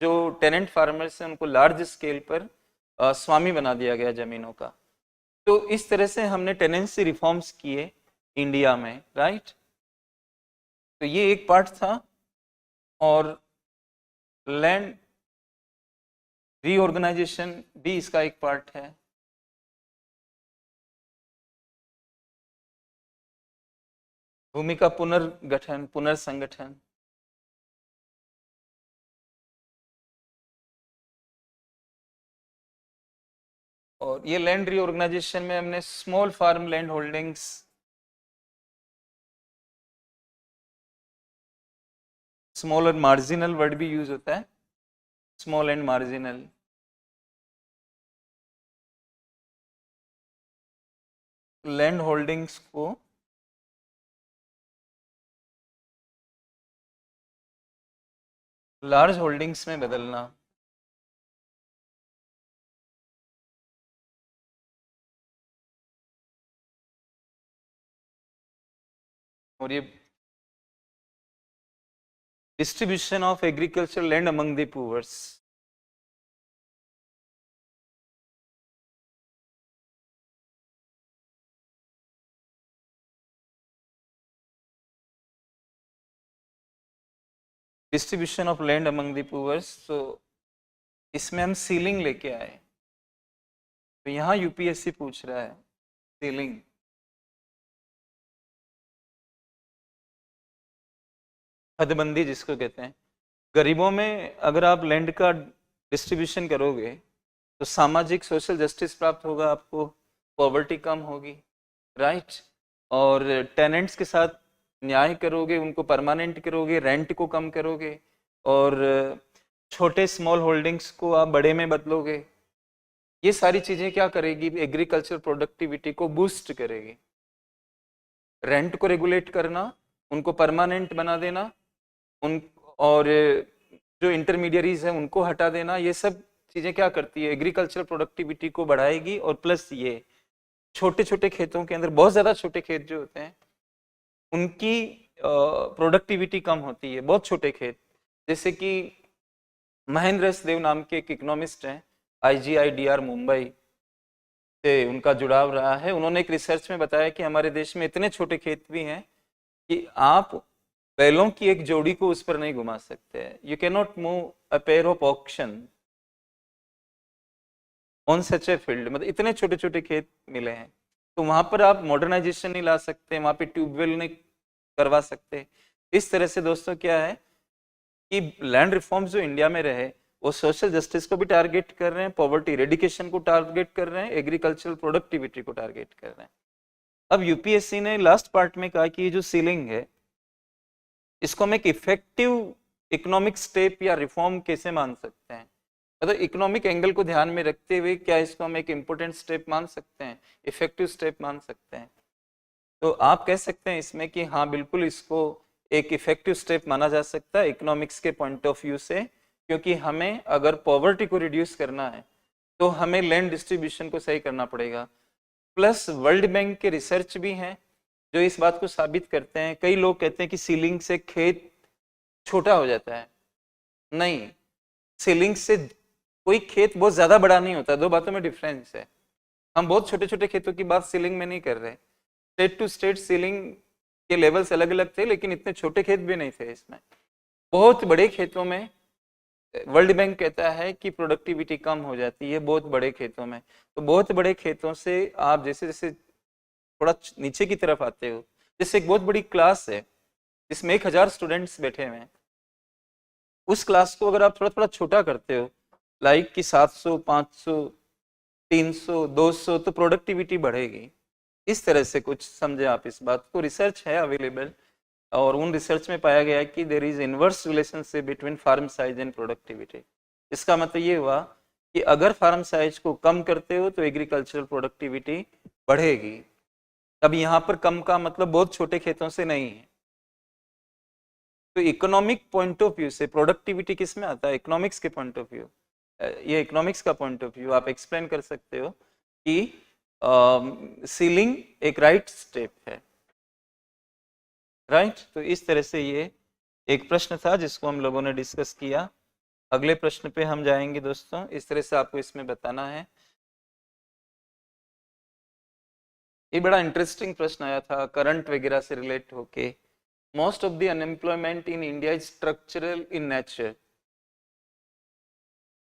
जो टेनेंट फार्मर्स हैं उनको लार्ज स्केल पर स्वामी बना दिया गया जमीनों का। तो इस तरह से हमने टेनेंसी रिफॉर्म्स किए इंडिया में, राइट। तो ये एक पार्ट था। और लैंड रीऑर्गेनाइजेशन भी इसका एक पार्ट है। भूमि का पुनर्गठन, पुनर्संगठन। और ये लैंड रीऑर्गेनाइजेशन में हमने small farm land holdings, small और मार्जिनल वर्ड भी यूज होता है, small and marginal. Land holdings को लार्ज होल्डिंग्स में बदलना। और ये distribution of agriculture land among the poors. Distribution of land among the poors, तो इसमें हम सीलिंग लेके आए। तो यहाँ यूपीएससी पूछ रहा है सीलिंग, हदबंदी जिसको कहते हैं। गरीबों में अगर आप लैंड का डिस्ट्रीब्यूशन करोगे तो सामाजिक सोशल जस्टिस प्राप्त होगा आपको, पॉवर्टी कम होगी, राइट। और टेनेंट्स के साथ न्याय करोगे, उनको परमानेंट करोगे, रेंट को कम करोगे, और छोटे स्मॉल होल्डिंग्स को आप बड़े में बदलोगे। ये सारी चीजें क्या करेगी, एग्रीकल्चर प्रोडक्टिविटी को बूस्ट करेगी। रेंट को रेगुलेट करना, उनको परमानेंट बना देना, उन और जो इंटरमीडियरीज हैं उनको हटा देना, ये सब चीजें क्या करती है, एग्रीकल्चर प्रोडक्टिविटी को बढ़ाएगी। और प्लस ये छोटे छोटे खेतों के अंदर, बहुत ज्यादा छोटे खेत जो होते हैं, उनकी प्रोडक्टिविटी कम होती है, बहुत छोटे खेत, जैसे कि महेंद्र एस देव नाम के एक इकोनॉमिस्ट हैं, IGIDR मुंबई से उनका जुड़ाव रहा है। उन्होंने एक रिसर्च में बताया कि हमारे देश में इतने छोटे खेत भी हैं कि आप बैलों की एक जोड़ी को उस पर नहीं घुमा सकते हैं। You can not move a pair of auction on such a field, मतलब इतने छोटे छोटे खेत मिले हैं, तो वहां पर आप मॉडर्नाइजेशन नहीं ला सकते, वहां पे ट्यूबवेल नहीं करवा सकते। इस तरह से दोस्तों क्या है कि लैंड रिफॉर्म्स जो इंडिया में रहे वो सोशल जस्टिस को भी टारगेट कर रहे हैं, पॉवर्टी रेडिकेशन को टारगेट कर रहे हैं, एग्रीकल्चरल प्रोडक्टिविटी को टारगेट कर रहे हैं। अब यूपीएससी ने लास्ट पार्ट में कहा कि ये जो सीलिंग है इसको हम एक इफेक्टिव इकोनॉमिक स्टेप या रिफॉर्म कैसे मान सकते हैं, मतलब इकोनॉमिक एंगल को ध्यान में रखते हुए क्या इसको हम एक इम्पोर्टेंट स्टेप मान सकते हैं, इफेक्टिव स्टेप मान सकते हैं। तो आप कह सकते हैं इसमें कि हाँ बिल्कुल इसको एक इफेक्टिव स्टेप माना जा सकता है इकोनॉमिक्स के पॉइंट ऑफ व्यू से, क्योंकि हमें अगर पॉवर्टी को रिड्यूस करना है तो हमें लैंड डिस्ट्रीब्यूशन को सही करना पड़ेगा। प्लस वर्ल्ड बैंक के रिसर्च भी हैं जो इस बात को साबित करते हैं। कई लोग कहते हैं कि सीलिंग से खेत छोटा हो जाता है, नहीं, सीलिंग से कोई खेत बहुत ज्यादा बड़ा नहीं होता, दो बातों में डिफरेंस है। हम बहुत छोटे छोटे खेतों की बात सीलिंग में नहीं कर रहे, स्टेट टू स्टेट सीलिंग के लेवल्स अलग अलग थे, लेकिन इतने छोटे खेत भी नहीं थे इसमें। बहुत बड़े खेतों में वर्ल्ड बैंक कहता है कि प्रोडक्टिविटी कम हो जाती है बहुत बड़े खेतों में। तो बहुत बड़े खेतों से आप जैसे जैसे थोड़ा नीचे की तरफ आते हो, जैसे एक बहुत बड़ी क्लास है जिसमें 1000 स्टूडेंट्स बैठे हुए हैं, उस क्लास को अगर आप थोड़ा थोड़ा छोटा करते हो, लाइक कि 700, 500, 300, 200, तो प्रोडक्टिविटी बढ़ेगी। इस तरह से कुछ समझे आप इस बात को। रिसर्च है अवेलेबल और उन रिसर्च में पाया गया कि there is inverse relationship between farm size and productivity. इसका मतलब ये हुआ कि अगर फार्म साइज को कम करते हो तो एग्रीकल्चरल प्रोडक्टिविटी बढ़ेगी। अब यहाँ पर कम का मतलब बहुत छोटे खेतों से नहीं है। तो इकोनॉमिक पॉइंट ऑफ व्यू से प्रोडक्टिविटी किस में आता है, इकोनॉमिक्स के पॉइंट ऑफ व्यू, ये इकोनॉमिक्स का पॉइंट ऑफ व्यू आप एक्सप्लेन कर सकते हो कि सीलिंग एक राइट स्टेप है, राइट। तो इस तरह से ये एक प्रश्न था जिसको हम लोगों ने डिस्कस किया। अगले प्रश्न पे हम जाएंगे दोस्तों, इस तरह से आपको इसमें बताना है। ये बड़ा इंटरेस्टिंग प्रश्न आया था करंट वगैरह से रिलेट होके। Most of the unemployment in India is structural in nature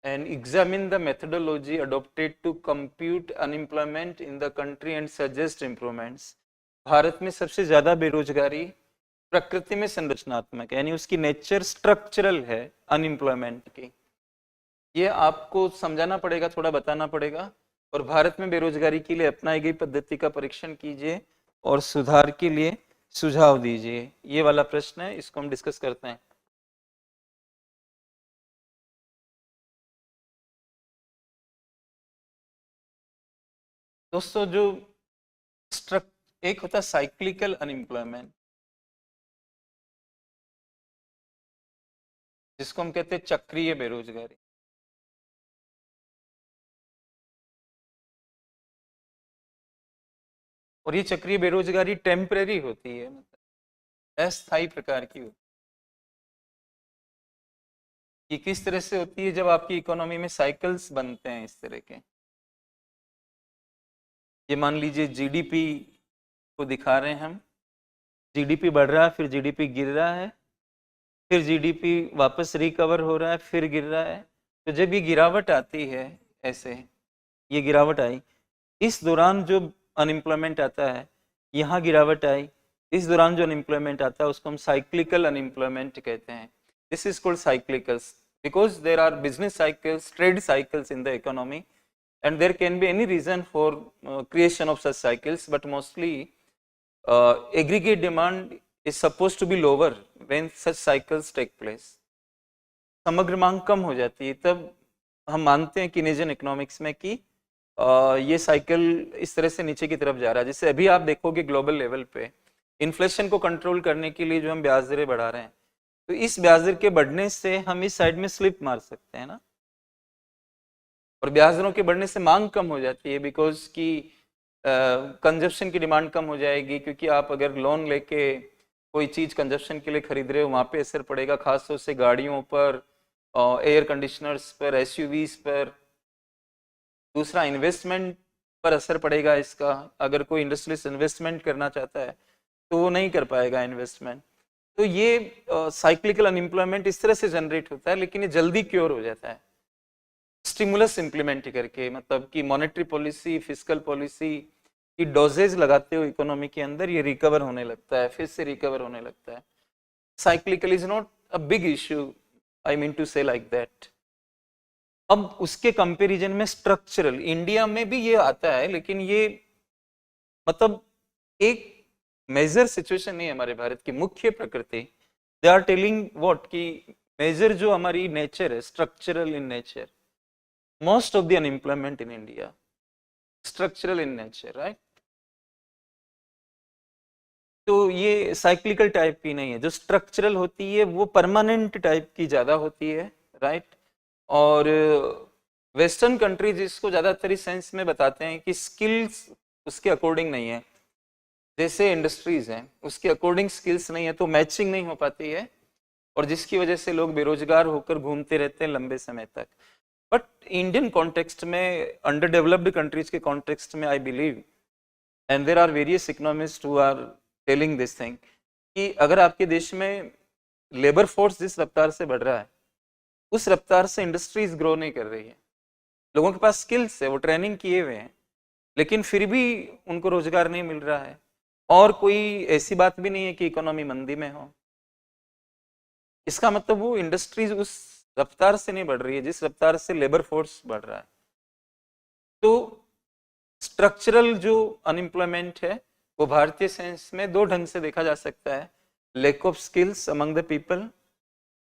and examine the methodology adopted to compute unemployment in the country and suggest improvements। Bharat में सबसे ज्यादा बेरोजगारी प्रकृति में संरचनात्मक है, यानी उसकी नेचर स्ट्रक्चरल है अनएम्प्लॉयमेंट की। ये आपको समझाना पड़ेगा, थोड़ा बताना पड़ेगा। और भारत में बेरोजगारी के लिए अपनाई गई पद्धति का परीक्षण कीजिए और सुधार के लिए सुझाव दीजिए। ये वाला प्रश्न है, इसको हम डिस्कस करते हैं। दोस्तों जो एक होता है साइक्लिकल अनएम्प्लॉयमेंट, जिसको हम कहते हैं चक्रीय बेरोजगारी। और ये चक्रीय बेरोजगारी टेम्परेरी होती है, मतलब अस्थायी प्रकार की होती है। ये किस तरह से होती है, जब आपकी इकोनॉमी में साइकिल्स बनते हैं इस तरह के। ये मान लीजिए जीडीपी को दिखा रहे हैं हम, जीडीपी बढ़ रहा है, फिर जीडीपी गिर रहा है, फिर जीडीपी वापस रिकवर हो रहा है, फिर गिर रहा है। तो जब ये गिरावट आती है, ऐसे ये गिरावट आई, इस दौरान जो अनएम्प्लॉयमेंट आता है, यहाँ गिरावट आई, इस दौरान जो अनएम्प्लॉयमेंट आता है उसको हम साइक्लिकल अनएम्प्लॉयमेंट कहते हैं। This is called cyclicals because there are business cycles, trade cycles in the economy and there can be any reason for creation of such cycles, but mostly aggregate demand is supposed to be lower when such cycles take place। समग्र मांग कम हो जाती है, तब हम मानते हैं कीनेजियन इकोनॉमिक्स में कि ये साइकिल इस तरह से नीचे की तरफ जा रहा है। जैसे अभी आप देखोगे ग्लोबल लेवल पे इन्फ्लेशन को कंट्रोल करने के लिए जो हम ब्याज दरें बढ़ा रहे हैं, तो इस ब्याज दर के बढ़ने से हम इस साइड में स्लिप मार सकते हैं ना, और ब्याज दरों के बढ़ने से मांग कम हो जाती है बिकॉज की कंजप्शन की डिमांड कम हो जाएगी, क्योंकि आप अगर लोन लेके कोई चीज कंजप्शन के लिए खरीद रहे हो वहां पे असर पड़ेगा, खासतौर से गाड़ियों पर, एयर कंडीशनर्स पर, एसयूवीज पर। दूसरा, इन्वेस्टमेंट पर असर पड़ेगा इसका। अगर कोई इंडस्ट्रियलिस्ट इन्वेस्टमेंट करना चाहता है तो वो नहीं कर पाएगा इन्वेस्टमेंट। तो ये साइक्लिकल अनएम्प्लॉयमेंट इस तरह से जनरेट होता है, लेकिन ये जल्दी क्योर हो जाता है स्टिमुलस इम्प्लीमेंट करके, मतलब कि मॉनेटरी पॉलिसी, फिस्कल पॉलिसी की डोजेज लगाते हो इकोनॉमी के अंदर, ये रिकवर होने लगता है, फिर से रिकवर होने लगता है। Cyclical is not a big issue, I mean to say like that. अब उसके कंपैरिजन में स्ट्रक्चरल, इंडिया में भी ये आता है, लेकिन ये मतलब एक मेजर सिचुएशन नहीं है हमारे भारत की, मुख्य प्रकृति। दे आर टेलिंग व्हाट कि मेजर जो हमारी नेचर है, structural in nature, most of the unemployment in India structural in nature, right. तो ये साइक्लिकल टाइप की नहीं है, जो स्ट्रक्चरल होती है वो परमानेंट टाइप की ज्यादा होती है, राइट। और वेस्टर्न कंट्रीज इसको ज्यादातर इस सेंस में बताते हैं कि स्किल्स उसके अकॉर्डिंग नहीं है, जैसे इंडस्ट्रीज हैं उसके अकॉर्डिंग स्किल्स नहीं है, तो मैचिंग नहीं हो पाती है, और जिसकी वजह से लोग बेरोजगार होकर घूमते रहते हैं लंबे समय तक। बट इंडियन कॉन्टेक्स्ट में, अंडर डेवलप्ड कंट्रीज के कॉन्टेक्स्ट में, I believe, and there are various economist who are telling this thing, कि अगर आपके देश में लेबर फोर्स जिस रफ्तार से बढ़ रहा है उस रफ्तार से इंडस्ट्रीज ग्रो नहीं कर रही है। लोगों के पास स्किल्स है, वो ट्रेनिंग किए हुए हैं, लेकिन फिर भी उनको रोजगार नहीं मिल रहा है। और कोई ऐसी बात भी नहीं है कि इकोनॉमी मंदी में हो, इसका मतलब वो इंडस्ट्रीज उस रफ्तार से नहीं बढ़ रही है जिस रफ्तार से लेबर फोर्स बढ़ रहा है। तो स्ट्रक्चरल जो अनएम्प्लॉयमेंट है वो भारतीय सेंस में दो ढंग से देखा जा सकता है। Lack of skills among the people,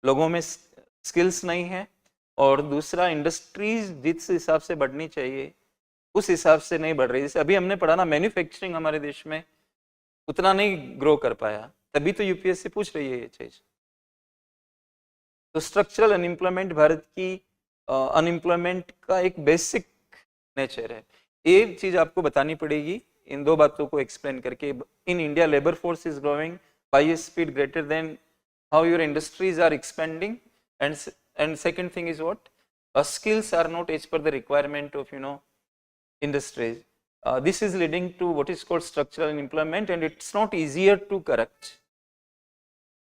लोगों में स्किल्स नहीं है, और दूसरा, इंडस्ट्रीज जिस हिसाब से बढ़नी चाहिए उस हिसाब से नहीं बढ़ रही। जैसे अभी हमने पढ़ा ना, मैन्युफैक्चरिंग हमारे देश में उतना नहीं ग्रो कर पाया, तभी तो यूपीएससी पूछ रही है ये चीज। तो स्ट्रक्चरल अनएम्प्लॉयमेंट भारत की अनएम्प्लॉयमेंट का एक बेसिक नेचर है। ये चीज आपको बतानी पड़ेगी इन दो बातों को एक्सप्लेन करके। In India labour force is growing by a speed greater than how your industries are expanding, and second thing is what, skills are not as per the requirement of industries. This is leading to what is called structural unemployment, and it's not easier to correct.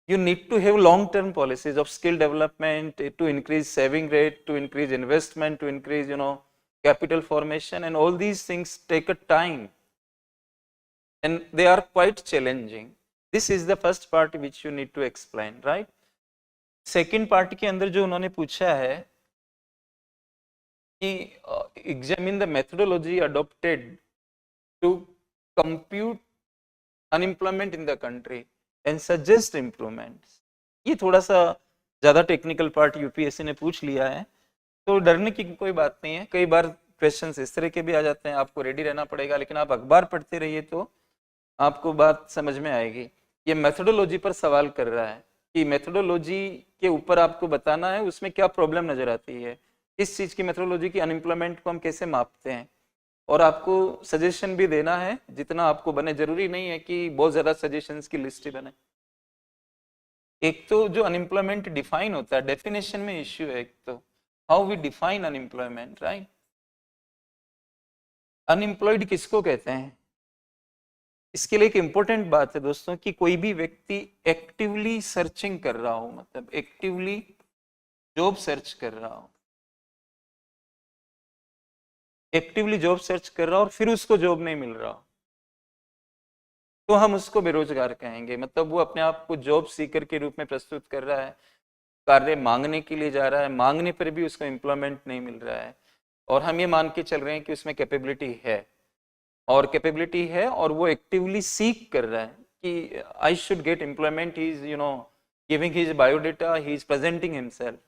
You need to have long term policies of skill development to increase saving rate, to increase investment, to increase capital formation, and all these things take a time, and they are quite challenging. This is the first part which you need to explain, right? Second part के अंदर जो उन्होंने पूछा है कि examine the methodology adopted to compute unemployment in the country and suggest improvements. ये थोड़ा सा ज्यादा टेक्निकल पार्ट यूपीएससी ने पूछ लिया है, तो डरने की कोई बात नहीं है। कई बार क्वेश्चंस इस तरह के भी आ जाते हैं, आपको रेडी रहना पड़ेगा, लेकिन आप अखबार पढ़ते रहिए तो आपको बात समझ में आएगी। ये मेथोडोलॉजी पर सवाल कर रहा है कि मेथोडोलॉजी के ऊपर आपको बताना है उसमें क्या प्रॉब्लम नजर आती है, इस चीज की मेथोडोलॉजी की अनएम्प्लॉयमेंट को हम कैसे मापते हैं, और आपको सजेशन भी देना है जितना आपको बने। जरूरी नहीं है कि बहुत ज्यादा सजेशंस की लिस्ट ही बने। एक तो जो अनएम्प्लॉयमेंट डिफाइन होता है, डेफिनेशन में इश्यू है। एक तो how we define unemployment, right. Unemployed किसको कहते हैं, इसके लिए एक इंपॉर्टेंट बात है दोस्तों कि कोई भी व्यक्ति एक्टिवली सर्चिंग कर रहा हो, मतलब एक्टिवली जॉब सर्च कर रहा हो, एक्टिवली जॉब सर्च कर रहा हो और फिर उसको जॉब नहीं मिल रहा हो, तो हम उसको बेरोजगार कहेंगे। मतलब वो अपने आप को जॉब सीकर के रूप में प्रस्तुत कर रहा है, कार्य मांगने के लिए जा रहा है, मांगने पर भी उसको एम्प्लॉयमेंट नहीं मिल रहा है, और हम ये मान के चल रहे हैं कि उसमें कैपेबिलिटी है, और कैपेबिलिटी है, और वो एक्टिवली सीक कर रहा है कि I should get employment. He is giving his biodata, he is presenting himself,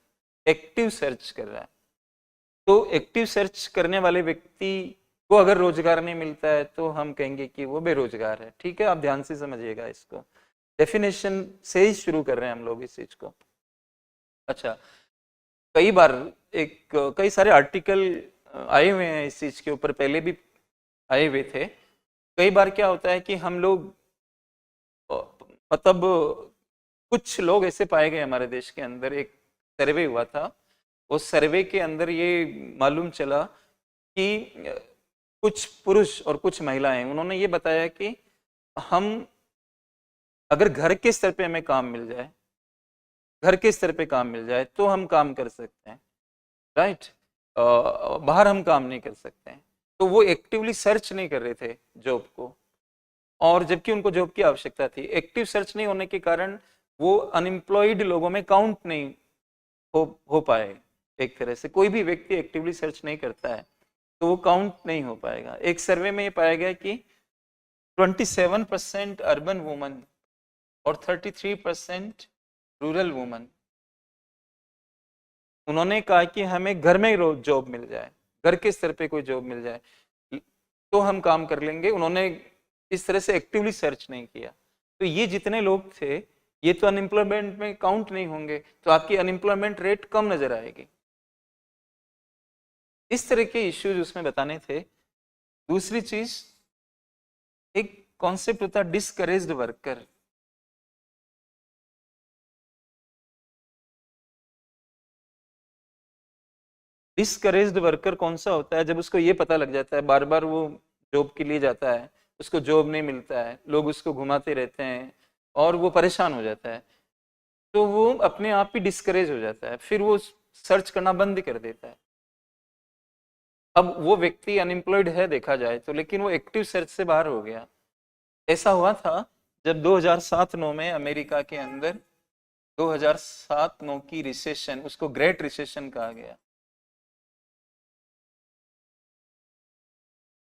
active search कर रहा है। तो एक्टिव सर्च करने वाले व्यक्ति को अगर रोजगार नहीं मिलता है तो हम कहेंगे कि वो बेरोजगार है। ठीक है, आप ध्यान से समझिएगा इसको, डेफिनेशन से ही शुरू कर रहे हैं हम लोग इस चीज को। अच्छा, कई बार कई सारे आर्टिकल आए हुए हैं इस चीज के ऊपर, पहले भी आए हुए थे। कई बार क्या होता है कि हम लोग मतलब कुछ लोग ऐसे पाए गए हमारे देश के अंदर, एक सर्वे हुआ था, उस सर्वे के अंदर ये मालूम चला कि कुछ पुरुष और कुछ महिलाएं, उन्होंने ये बताया कि हम अगर घर के स्तर पे हमें काम मिल जाए, घर के स्तर पे काम मिल जाए तो हम काम कर सकते हैं, राइट। बाहर हम काम नहीं कर सकते हैं। तो वो एक्टिवली सर्च नहीं कर रहे थे जॉब को, और जबकि उनको जॉब की आवश्यकता थी। एक्टिव सर्च नहीं होने के कारण वो अनएम्प्लॉयड लोगों में काउंट नहीं हो पाए। एक तरह से कोई भी व्यक्ति एक्टिवली सर्च नहीं करता है तो वो काउंट नहीं हो पाएगा। एक सर्वे में ये पाया गया कि 27% अर्बन वुमन और 33% रूरल वुमन, उन्होंने कहा कि हमें घर में रोज जॉब मिल जाए, घर के स्तर पे कोई जॉब मिल जाए तो हम काम कर लेंगे। उन्होंने इस तरह से एक्टिवली सर्च नहीं किया। तो ये जितने लोग थे ये तो अनएम्प्लॉयमेंट में काउंट नहीं होंगे, तो आपकी अनएम्प्लॉयमेंट रेट कम नजर आएगी। इस तरह के इश्यूज उसमें बताने थे। दूसरी चीज, एक कॉन्सेप्ट होता है डिस्करेज्ड वर्कर। डिस्करेज्ड वर्कर कौन सा होता है? जब उसको ये पता लग जाता है, बार बार वो जॉब के लिए जाता है, उसको जॉब नहीं मिलता है, लोग उसको घुमाते रहते हैं और वो परेशान हो जाता है, तो वो अपने आप ही डिस्करेज हो जाता है, फिर वो सर्च करना बंद कर देता है। अब वो व्यक्ति अनएम्प्लॉयड है देखा जाए तो, लेकिन वो एक्टिव सर्च से बाहर हो गया। ऐसा हुआ था जब 2007-9 में अमेरिका के अंदर 2007-9 की रिसेशन, उसको ग्रेट रिसेशन कहा गया।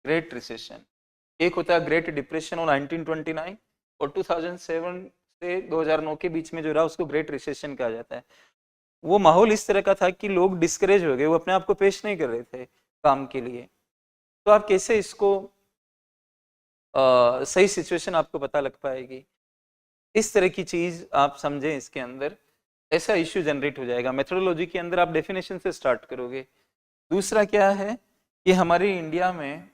ग्रेट रिसेशन, एक होता है ग्रेट डिप्रेशन और 1929, और 2007 से 2009 के बीच में जो रहा उसको ग्रेट रिसेशन कहा जाता है। वो माहौल इस तरह का था कि लोग डिस्करेज हो गए, वो अपने आप को पेश नहीं कर रहे थे काम के लिए। तो आप कैसे इसको सही सिचुएशन आपको पता लग पाएगी, इस तरह की चीज आप समझें इसके अंदर, ऐसा इश्यू जनरेट हो जाएगा। मेथोडोलॉजी के अंदर आप डेफिनेशन से स्टार्ट करोगे। दूसरा क्या है कि हमारे इंडिया में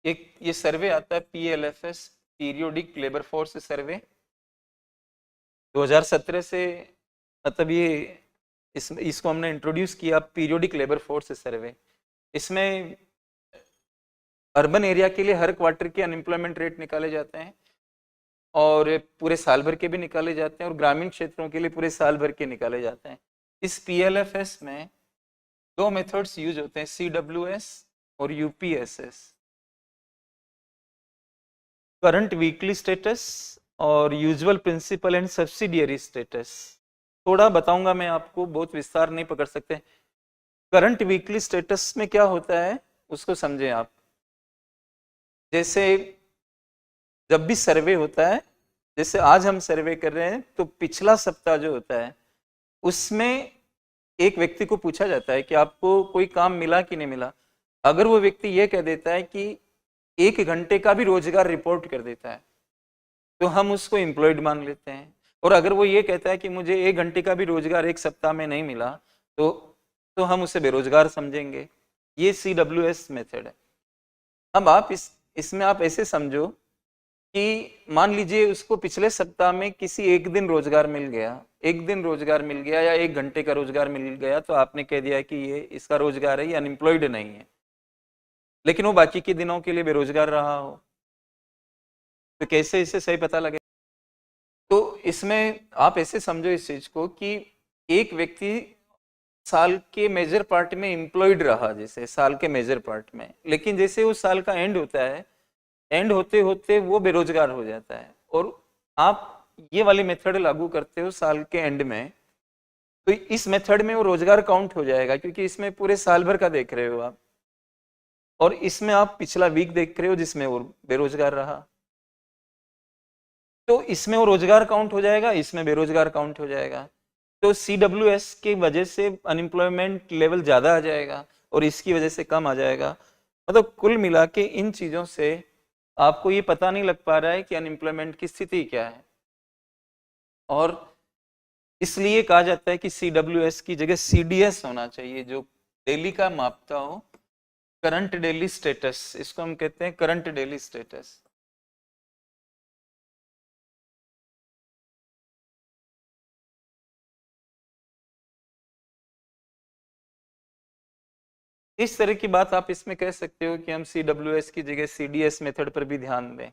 एक ये सर्वे आता है PLFS, periodic labour force survey, 2017 से, मतलब ये इसको हमने इंट्रोड्यूस किया, पीरियोडिक लेबर फोर्स सर्वे। इसमें अर्बन एरिया के लिए हर क्वार्टर के अनएम्प्लॉयमेंट रेट निकाले जाते हैं और पूरे साल भर के भी निकाले जाते हैं, और ग्रामीण क्षेत्रों के लिए पूरे साल भर के निकाले जाते हैं। इस PLFS में दो मेथड्स यूज होते हैं, CWS और UPSS, करंट वीकली स्टेटस और usual principal and subsidiary status. थोड़ा बताऊंगा मैं आपको, बहुत विस्तार नहीं पकड़ सकते। करंट वीकली स्टेटस में क्या होता है उसको समझें आप। जैसे जब भी सर्वे होता है, जैसे आज हम सर्वे कर रहे हैं, तो पिछला सप्ताह जो होता है उसमें एक व्यक्ति को पूछा जाता है कि आपको कोई काम मिला कि नहीं मिला। अगर वो व्यक्ति ये कह देता है कि 1 घंटे का भी रोजगार रिपोर्ट कर देता है तो हम उसको एम्प्लॉयड मान लेते हैं, और अगर वो ये कहता है कि मुझे 1 घंटे का भी रोजगार 1 सप्ताह में नहीं मिला तो हम उसे बेरोजगार समझेंगे। ये CWS मेथड है। अब आप इसमें आप ऐसे समझो कि मान लीजिए उसको पिछले सप्ताह में किसी एक दिन रोजगार मिल गया, 1 दिन रोजगार मिल गया या 1 घंटे का रोजगार मिल गया, तो आपने कह दिया कि ये इसका रोजगार है, ये अनएम्प्लॉयड नहीं है। लेकिन वो बाकी के दिनों के लिए बेरोजगार रहा हो, तो कैसे इसे सही पता लगे? तो इसमें आप ऐसे समझो इस चीज को कि एक व्यक्ति साल के मेजर पार्ट में एम्प्लॉयड रहा, जैसे साल के मेजर पार्ट में, लेकिन जैसे उस साल का एंड होता है, एंड होते होते वो बेरोजगार हो जाता है, और आप ये वाली मेथड लागू करते हो साल के एंड में, तो इस मेथड में वो रोजगार काउंट हो जाएगा, क्योंकि इसमें पूरे साल भर का देख रहे हो आप, और इसमें आप पिछला वीक देख रहे हो जिसमें वो बेरोजगार रहा, तो इसमें वो रोजगार काउंट हो जाएगा, इसमें बेरोजगार काउंट हो जाएगा। तो CWS की वजह से अनएम्प्लॉयमेंट लेवल ज्यादा आ जाएगा और इसकी वजह से कम आ जाएगा। मतलब कुल मिला के इन चीजों से आपको ये पता नहीं लग पा रहा है कि अनएम्प्लॉयमेंट की स्थिति क्या है, और इसलिए कहा जाता है कि CWS की जगह CDS होना चाहिए, जो डेली का मापता हो, करंट डेली स्टेटस, इसको हम कहते हैं करंट डेली स्टेटस। इस तरह की बात आप इसमें कह सकते हो कि हम CWS की जगह CDS मेथड पर भी ध्यान दें,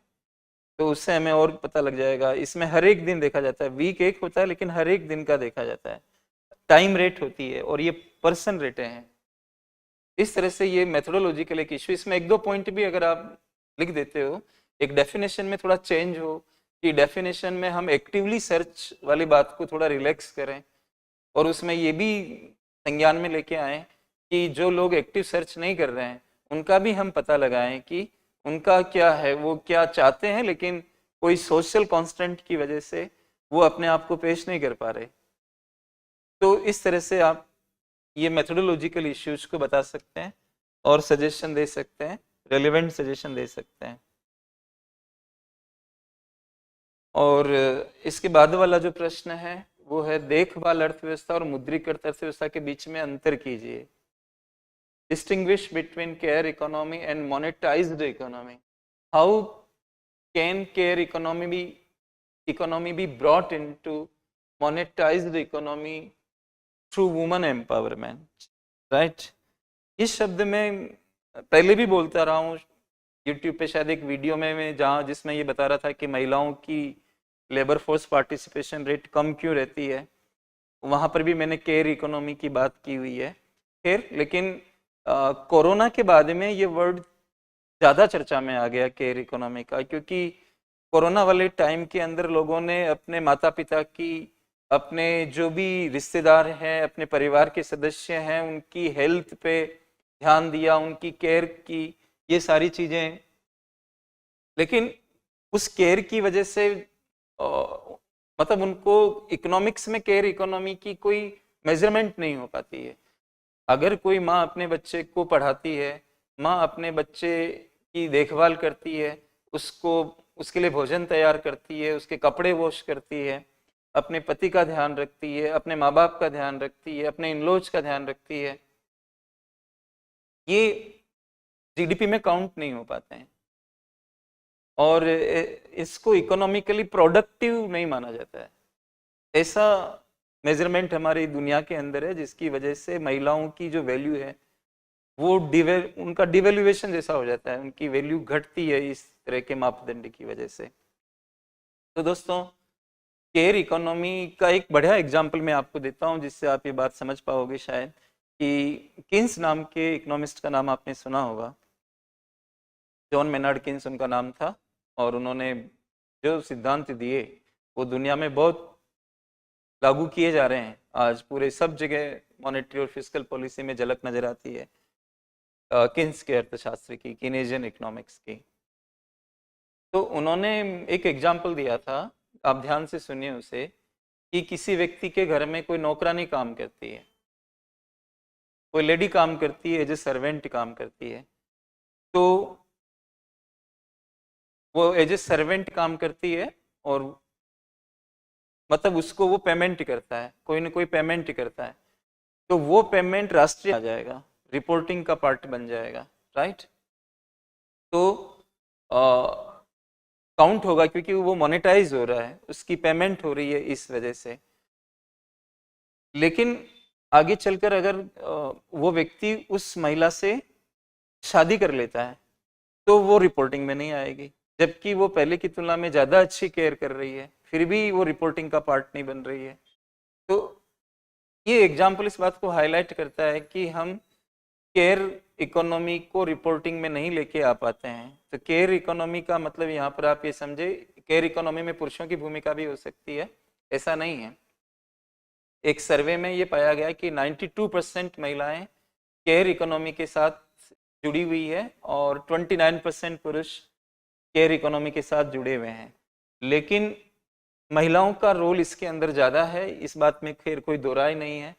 तो उससे हमें और पता लग जाएगा। इसमें हर एक दिन देखा जाता है, वीक एक होता है लेकिन हर एक दिन का देखा जाता है, टाइम रेट होती है और ये पर्सन रेटें हैं। इस तरह से ये मेथोडोलॉजिकल एक इश्यू। इसमें एक दो पॉइंट भी अगर आप लिख देते हो, एक डेफिनेशन में थोड़ा चेंज हो कि डेफिनेशन में हम एक्टिवली सर्च वाली बात को थोड़ा रिलैक्स करें, और उसमें ये भी संज्ञान में लेके आए कि जो लोग एक्टिव सर्च नहीं कर रहे हैं उनका भी हम पता लगाएं कि उनका क्या है, वो क्या चाहते हैं लेकिन कोई सोशल कांस्टेंट की वजह से वो अपने आप को पेश नहीं कर पा रहे। तो इस तरह से आप ये मेथोडोलॉजिकल इश्यूज को बता सकते हैं और सजेशन दे सकते हैं, रेलेवेंट सजेशन दे सकते हैं। और इसके बाद वाला जो प्रश्न है वो है देखभाल अर्थव्यवस्था और मुद्रीकृत अर्थव्यवस्था के बीच में अंतर कीजिए। Distinguish between care economy and monetised economy. How can care economy be brought into monetised economy through woman empowerment, right. इस शब्द में पहले भी बोलता रहा हूँ, यूट्यूब पे शायद एक वीडियो में मैं जहाँ जिसमें ये बता रहा था कि महिलाओं की लेबर फोर्स पार्टिसिपेशन रेट कम क्यों रहती है, वहाँ पर भी मैंने केयर इकोनॉमी की बात की हुई है। खैर, लेकिन कोरोना के बाद में ये वर्ड ज़्यादा चर्चा में आ गया केयर इकोनॉमी का, क्योंकि कोरोना वाले टाइम के अंदर लोगों ने अपने माता पिता की, अपने जो भी रिश्तेदार हैं, अपने परिवार के सदस्य हैं, उनकी हेल्थ पे ध्यान दिया, उनकी केयर की, ये सारी चीज़ें। लेकिन उस केयर की वजह से मतलब उनको इकोनॉमिक्स में केयर इकोनॉमी की कोई मेजरमेंट नहीं हो पाती है। अगर कोई माँ अपने बच्चे को पढ़ाती है, माँ अपने बच्चे की देखभाल करती है, उसको उसके लिए भोजन तैयार करती है, उसके कपड़े वॉश करती है, अपने पति का ध्यान रखती है, अपने माँ बाप का ध्यान रखती है, अपने इनलॉज का ध्यान रखती है, ये जीडीपी में काउंट नहीं हो पाते हैं और इसको इकोनॉमिकली प्रोडक्टिव नहीं माना जाता है। ऐसा मेजरमेंट हमारी दुनिया के अंदर है जिसकी वजह से महिलाओं की जो वैल्यू है वो उनका डिवेल्युएशन जैसा हो जाता है, उनकी वैल्यू घटती है इस तरह के मापदंड की वजह से। तो दोस्तों, केयर इकोनॉमी का एक बढ़िया एग्जाम्पल मैं आपको देता हूँ जिससे आप ये बात समझ पाओगे शायद, कि किन्स नाम के इकोनॉमिस्ट का नाम आपने सुना होगा। जॉन मेनार्ड किन्स उनका नाम था, और उन्होंने जो सिद्धांत दिए वो दुनिया में बहुत लागू किए जा रहे हैं। आज पूरे सब जगह मॉनेटरी और फिस्कल पॉलिसी में झलक नजर आती है किन्स के अर्थशास्त्र की, किनेजियन इकोनॉमिक्स की। तो उन्होंने एक एग्जाम्पल दिया था, आप ध्यान से सुनिए उसे, कि किसी व्यक्ति के घर में कोई नौकरानी काम करती है, कोई लेडी काम करती है, एज ए सर्वेंट काम करती है। तो वो एज ए सर्वेंट काम करती है और मतलब उसको वो पेमेंट करता है, कोई ना कोई पेमेंट करता है, तो वो पेमेंट राष्ट्रीय आ जाएगा, रिपोर्टिंग का पार्ट बन जाएगा, राइट। तो काउंट होगा क्योंकि वो मोनेटाइज हो रहा है, उसकी पेमेंट हो रही है इस वजह से। लेकिन आगे चलकर अगर वो व्यक्ति उस महिला से शादी कर लेता है तो वो रिपोर्टिंग में नहीं आएगी, जबकि वो पहले की तुलना में ज़्यादा अच्छी केयर कर रही है, फिर भी वो रिपोर्टिंग का पार्ट नहीं बन रही है। तो ये एग्जाम्पल इस बात को हाईलाइट करता है कि हम केयर इकोनॉमी को रिपोर्टिंग में नहीं लेके आ पाते हैं। तो केयर इकोनॉमी का मतलब यहाँ पर आप ये समझे, केयर इकोनॉमी में पुरुषों की भूमिका भी हो सकती है, ऐसा नहीं है। एक सर्वे में ये पाया गया कि 92% महिलाएं केयर इकोनॉमी के साथ जुड़ी हुई है और 29% पुरुष केयर इकोनॉमी के साथ जुड़े हुए हैं। लेकिन महिलाओं का रोल इसके अंदर ज़्यादा है, इस बात में खैर कोई दो राय नहीं है।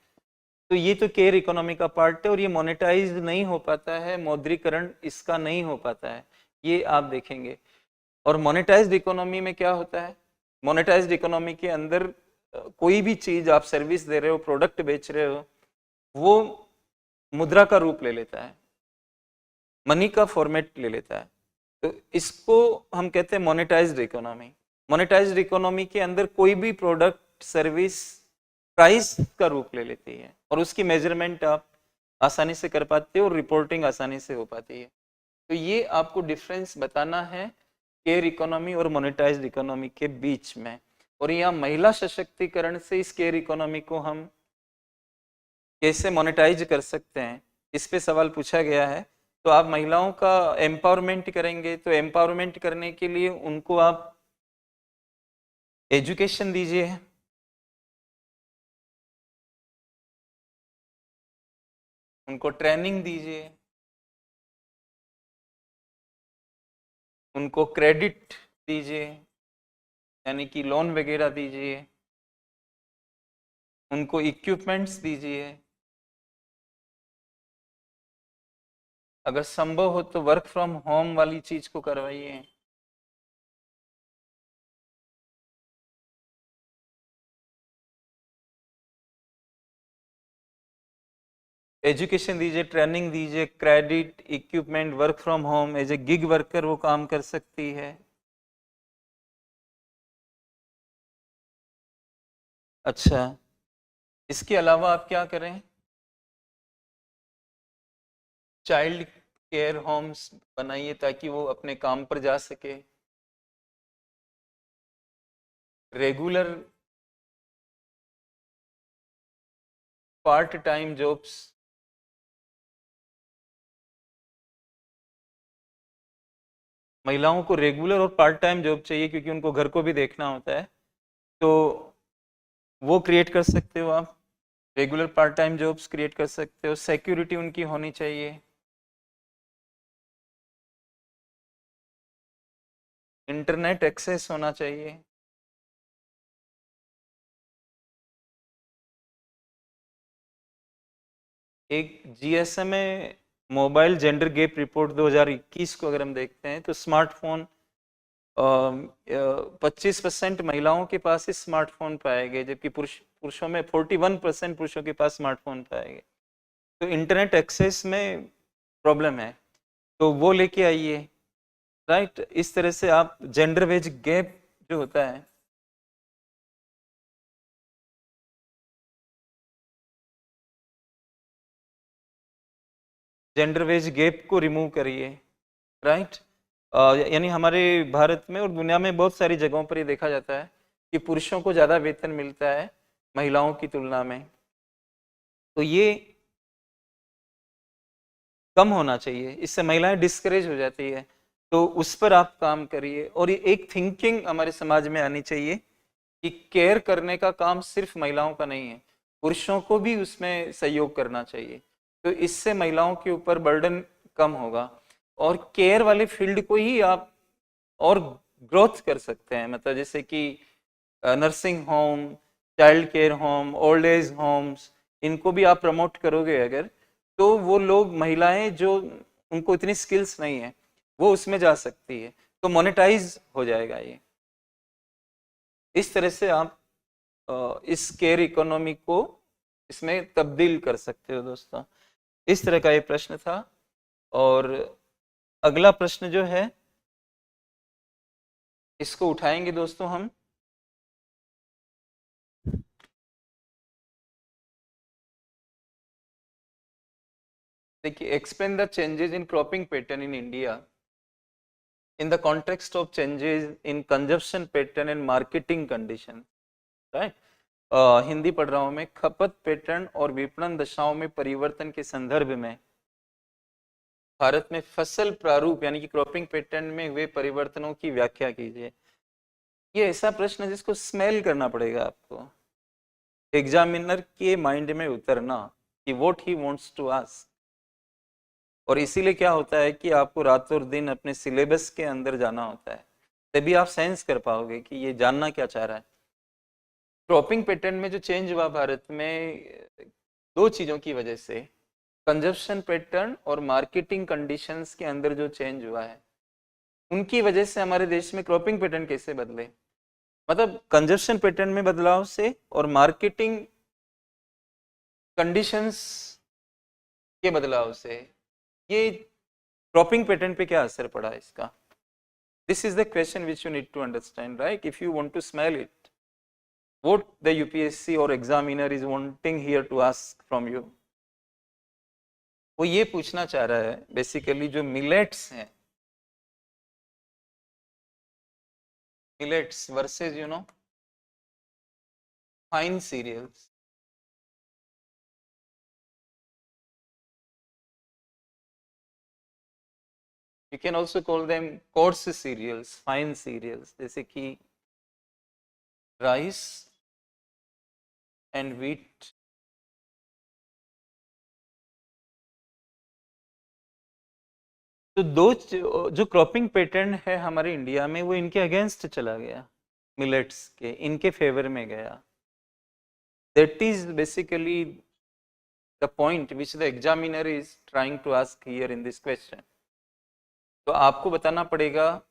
तो ये तो केयर इकोनॉमी का पार्ट है और ये मोनेटाइज नहीं हो पाता है, मौद्रीकरण इसका नहीं हो पाता है, ये आप देखेंगे। और मोनेटाइज्ड इकोनॉमी में क्या होता है, मोनेटाइज्ड इकोनॉमी के अंदर कोई भी चीज़ आप सर्विस दे रहे हो, प्रोडक्ट बेच रहे हो, वो मुद्रा का रूप ले लेता है, मनी का फॉर्मेट ले लेता है। तो इसको हम कहते हैं मोनेटाइज्ड इकोनॉमी। मोनेटाइज्ड इकोनॉमी के अंदर कोई भी प्रोडक्ट सर्विस प्राइस का रूप ले लेती है और उसकी मेजरमेंट आप आसानी से कर पाते हैं और रिपोर्टिंग आसानी से हो पाती है। तो ये आपको डिफरेंस बताना है केयर इकोनॉमी और मोनेटाइज्ड इकोनॉमी के बीच में। और यहाँ महिला सशक्तिकरण से इस केयर इकोनॉमी को हम कैसे मोनेटाइज कर सकते हैं, इस पे सवाल पूछा गया है। तो आप महिलाओं का एम्पावरमेंट करेंगे, तो एम्पावरमेंट करने के लिए उनको आप एजुकेशन दीजिए, उनको ट्रेनिंग दीजिए, उनको क्रेडिट दीजिए यानी कि लोन वगैरह दीजिए, उनको इक्विपमेंट्स दीजिए, अगर संभव हो तो वर्क फ्रॉम होम वाली चीज को करवाइए। एजुकेशन दीजिए, ट्रेनिंग दीजिए, credit, equipment, work from home, as a gig worker वो काम कर सकती है। अच्छा, इसके अलावा आप क्या करें, चाइल्ड केयर होम्स बनाइए ताकि वो अपने काम पर जा सके। रेगुलर पार्ट टाइम जॉब्स, महिलाओं को रेगुलर और पार्ट टाइम जॉब चाहिए क्योंकि उनको घर को भी देखना होता है, तो वो क्रिएट कर सकते हो आप, regular part time jobs create कर सकते हो। सिक्योरिटी उनकी होनी चाहिए, इंटरनेट एक्सेस होना चाहिए, एक GSMA mobile gender gap report 2021 को अगर हम देखते हैं तो स्मार्टफोन 25% महिलाओं के पास ही स्मार्टफोन पाए गए, जबकि पुरुषों में 41% पुरुषों के पास स्मार्टफोन पाए गए। तो इंटरनेट एक्सेस में प्रॉब्लम है, तो वो लेके आइए, राइट। इस तरह से आप जेंडर वेज गैप जो होता है, जेंडर वेज गैप को रिमूव करिए, राइट। यानी हमारे भारत में और दुनिया में बहुत सारी जगहों पर ये देखा जाता है कि पुरुषों को ज़्यादा वेतन मिलता है महिलाओं की तुलना में, तो ये कम होना चाहिए, इससे महिलाएं डिस्करेज हो जाती है, तो उस पर आप काम करिए। और ये एक थिंकिंग हमारे समाज में आनी चाहिए कि केयर करने का काम सिर्फ महिलाओं का नहीं है, पुरुषों को भी उसमें सहयोग करना चाहिए, तो इससे महिलाओं के ऊपर बर्डन कम होगा और केयर वाले फील्ड को ही आप और ग्रोथ कर सकते हैं। मतलब जैसे कि nursing home, child care home, old age homes, इनको भी आप प्रमोट करोगे अगर, तो वो लोग, महिलाएं जो उनको इतनी स्किल्स नहीं है वो उसमें जा सकती है, तो मोनेटाइज हो जाएगा ये। इस तरह से आप इस केयर इकोनॉमी को इसमें तब्दील कर सकते हो दोस्तों। इस तरह का ये प्रश्न था। और अगला प्रश्न जो है इसको उठाएंगे दोस्तों हम। देखिए, explain the changes in cropping pattern in India in the context of changes in consumption pattern and marketing condition, right? Hindi पढ़ रहा हूं मैं। खपत पैटर्न और विपणन दशाओं में परिवर्तन के संदर्भ में भारत में फसल प्रारूप यानी कि क्रॉपिंग पैटर्न में हुए परिवर्तनों की व्याख्या कीजिए। ये ऐसा प्रश्न है जिसको स्मेल करना पड़ेगा आपको, एग्जामिनर के माइंड में उतरना कि what he wants to ask. और इसीलिए क्या होता है कि आपको रात और दिन अपने सिलेबस के अंदर जाना होता है, तभी आप सेंस कर पाओगे कि ये जानना क्या चाह रहा है। क्रॉपिंग पैटर्न में जो चेंज हुआ भारत में, दो चीजों की वजह से, कंजप्शन पैटर्न और मार्केटिंग कंडीशंस के अंदर जो चेंज हुआ है, उनकी वजह से हमारे देश में क्रॉपिंग पैटर्न कैसे बदले। मतलब कंजप्शन पैटर्न में बदलाव से और मार्केटिंग कंडीशंस के बदलाव से ये क्रॉपिंग पैटर्न पे क्या असर पड़ा इसका। This is the question which you need to understand, right? If you want to smell it, what the UPSC or examiner is wanting here to ask from you. वो ये पूछना चाह रहा है बेसिकली जो मिलेट्स हैं, millets versus fine cereals. You can also call them coarse cereals, fine cereals, जैसे कि राइस एंड व्हीट। तो दो जो क्रॉपिंग पैटर्न है हमारे इंडिया में वो इनके अगेंस्ट चला गया, मिलेट्स के इनके फेवर में गया। That is basically the point which the examiner is trying to ask here in this question. तो आपको बताना पड़ेगा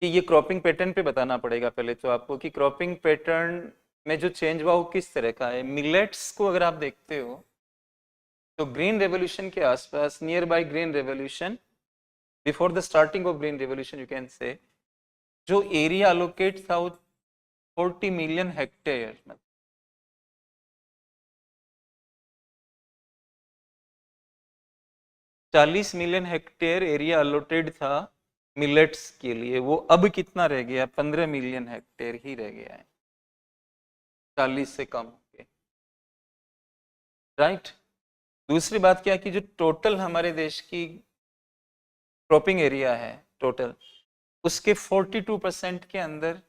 कि ये क्रॉपिंग पैटर्न पे बताना पड़ेगा पहले तो आपको कि क्रॉपिंग पैटर्न में जो चेंज हुआ वो किस तरह का है। मिलेट्स को अगर आप देखते हो तो ग्रीन रेवोल्यूशन के आसपास, near by green revolution, before the starting of green revolution you can say, जो एरिया अलोकेट था वो 40 million hectare, 40 million hectare area allotted था मिलेट्स के लिए। वो अब कितना रह गया? 15 मिलियन हेक्टेयर ही रह गया है, 40 से कम के, राइट। दूसरी बात क्या कि जो टोटल हमारे देश की क्रॉपिंग एरिया है टोटल, उसके 42% के अंदर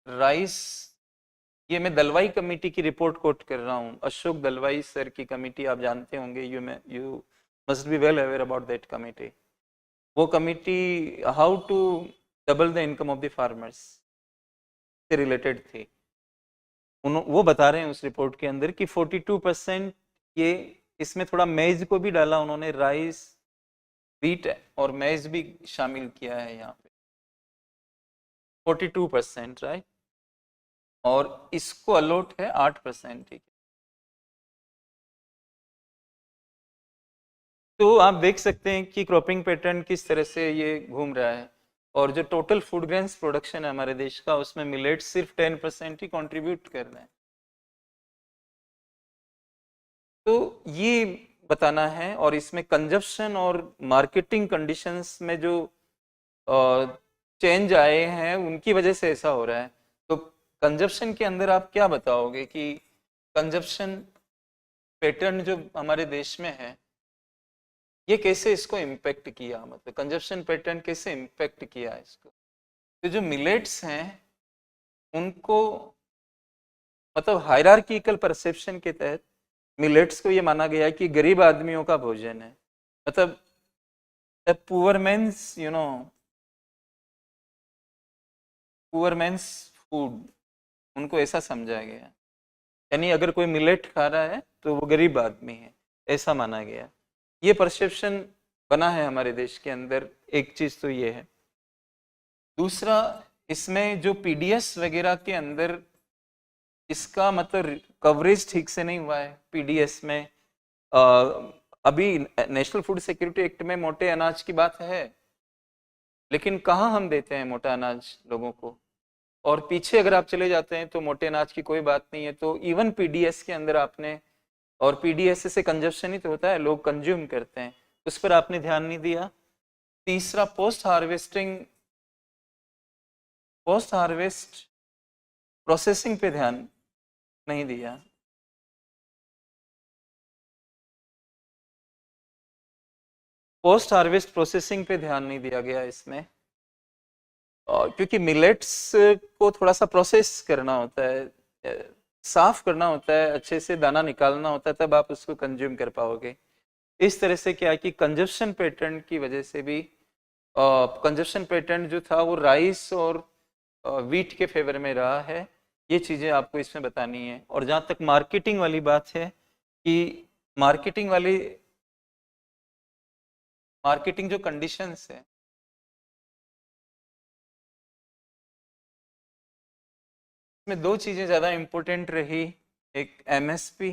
राइस, ये मैं दलवाई कमेटी की रिपोर्ट कोट कर रहा हूँ, अशोक दलवाई सर की कमेटी, आप जानते होंगे, you must be well aware about that committee. वो committee how to double the income of the farmers से रिलेटेड थी। वो बता रहे हैं उस रिपोर्ट के अंदर कि 42% ये, इसमें थोड़ा मेज को भी डाला उन्होंने, राइस, व्हीट और मेज भी शामिल किया है यहाँ पे, 42%, राइट। और इसको अलॉट है 8%, ठीक है। तो आप देख सकते हैं कि क्रॉपिंग पैटर्न किस तरह से ये घूम रहा है। और जो टोटल फूड ग्रेन्स प्रोडक्शन है हमारे देश का, उसमें मिलेट सिर्फ 10% ही कंट्रीब्यूट कर रहे हैं। तो ये बताना है, और इसमें कंजप्शन और मार्केटिंग कंडीशंस में जो चेंज आए हैं उनकी वजह से ऐसा हो रहा है। तो कंजप्शन के अंदर आप क्या बताओगे कि कंजप्शन पैटर्न जो हमारे देश में है ये कैसे इसको इम्पेक्ट किया, मतलब कंजप्शन पैटर्न कैसे इम्पेक्ट किया इसको। तो जो मिलेट्स हैं उनको, मतलब हायरार्किकल परसेप्शन के तहत मिलेट्स को ये माना गया कि गरीब आदमियों का भोजन है, मतलब poor men's poor men's food, उनको ऐसा समझा गया। यानी अगर कोई मिलेट खा रहा है तो वो गरीब आदमी है, ऐसा माना गया। ये परसेप्शन बना है हमारे देश के अंदर, एक चीज तो ये है। दूसरा, इसमें जो पीडीएस वगैरह के अंदर इसका मतलब कवरेज ठीक से नहीं हुआ है। पीडीएस में अभी नेशनल फूड सिक्योरिटी एक्ट में मोटे अनाज की बात है, लेकिन कहाँ हम देते हैं मोटा अनाज लोगों को। और पीछे अगर आप चले जाते हैं तो मोटे अनाज की कोई बात नहीं है। तो इवन पीडीएस के अंदर आपने, और पीडीएस से कंजप्शन ही तो होता है, लोग कंज्यूम करते हैं, उस पर आपने ध्यान नहीं दिया। तीसरा, पोस्ट हार्वेस्ट प्रोसेसिंग पे ध्यान नहीं दिया। पोस्ट हार्वेस्ट प्रोसेसिंग पे ध्यान नहीं दिया गया इसमें, क्योंकि मिलेट्स को थोड़ा सा प्रोसेस करना होता है, साफ करना होता है, अच्छे से दाना निकालना होता है, तब आप उसको कंज्यूम कर पाओगे। इस तरह से क्या है कि कंजप्शन पैटर्न की वजह से भी, कंजप्शन पैटर्न जो था वो राइस और व्हीट के फेवर में रहा है। ये चीज़ें आपको इसमें बतानी है। और जहाँ तक मार्केटिंग वाली बात है कि मार्केटिंग जो कंडीशंस है, इसमें दो चीज़ें ज़्यादा इम्पोर्टेंट रही। एक एमएसपी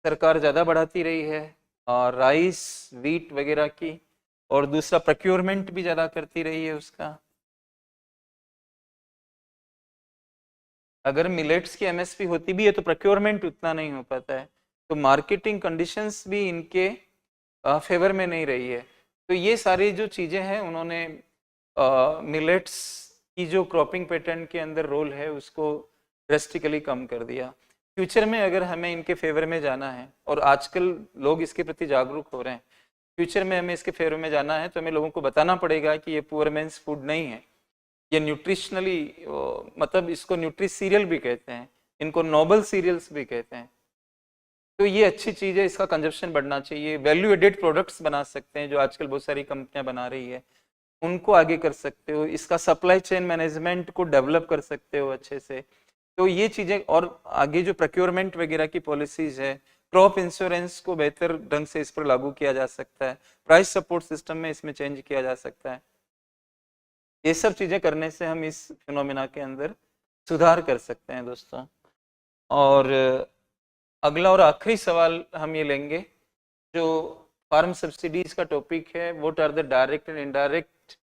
सरकार ज़्यादा बढ़ाती रही है और राइस व्हीट वगैरह की, और दूसरा प्रोक्योरमेंट भी ज़्यादा करती रही है उसका। अगर मिलेट्स की एमएसपी होती भी है तो प्रोक्योरमेंट उतना नहीं हो पाता है। तो मार्केटिंग कंडीशंस भी इनके फेवर में नहीं रही है। तो ये सारी जो चीज़ें हैं उन्होंने मिलेट्स की जो क्रॉपिंग पैटर्न के अंदर रोल है उसको ड्रेस्टिकली कम कर दिया। फ्यूचर में अगर हमें इनके फेवर में जाना है, और आजकल लोग इसके प्रति जागरूक हो रहे हैं, फ्यूचर में हमें इसके फेवर में जाना है तो हमें लोगों को बताना पड़ेगा कि ये पुअर मैन्स फूड नहीं है, ये न्यूट्रिशनली मतलब इसको न्यूट्री सीरियल भी कहते हैं, इनको नोबल सीरियल्स भी कहते हैं। तो ये अच्छी चीज़ है, इसका कंजप्शन बढ़ना चाहिए। वैल्यू एडेड प्रोडक्ट्स बना सकते हैं जो आजकल बहुत सारी कंपनियां बना रही है, उनको आगे कर सकते हो। इसका सप्लाई चेन मैनेजमेंट को डेवलप कर सकते हो अच्छे से। तो ये चीज़ें, और आगे जो प्रोक्योरमेंट वगैरह की पॉलिसीज है, क्रॉप इंश्योरेंस को बेहतर ढंग से इस पर लागू किया जा सकता है, प्राइस सपोर्ट सिस्टम में इसमें चेंज किया जा सकता है। ये सब चीज़ें करने से हम इस फिनोमिना के अंदर सुधार कर सकते हैं दोस्तों। और अगला और आखिरी सवाल हम ये लेंगे जो फार्म सब्सिडीज का टॉपिक है, what are the direct and indirect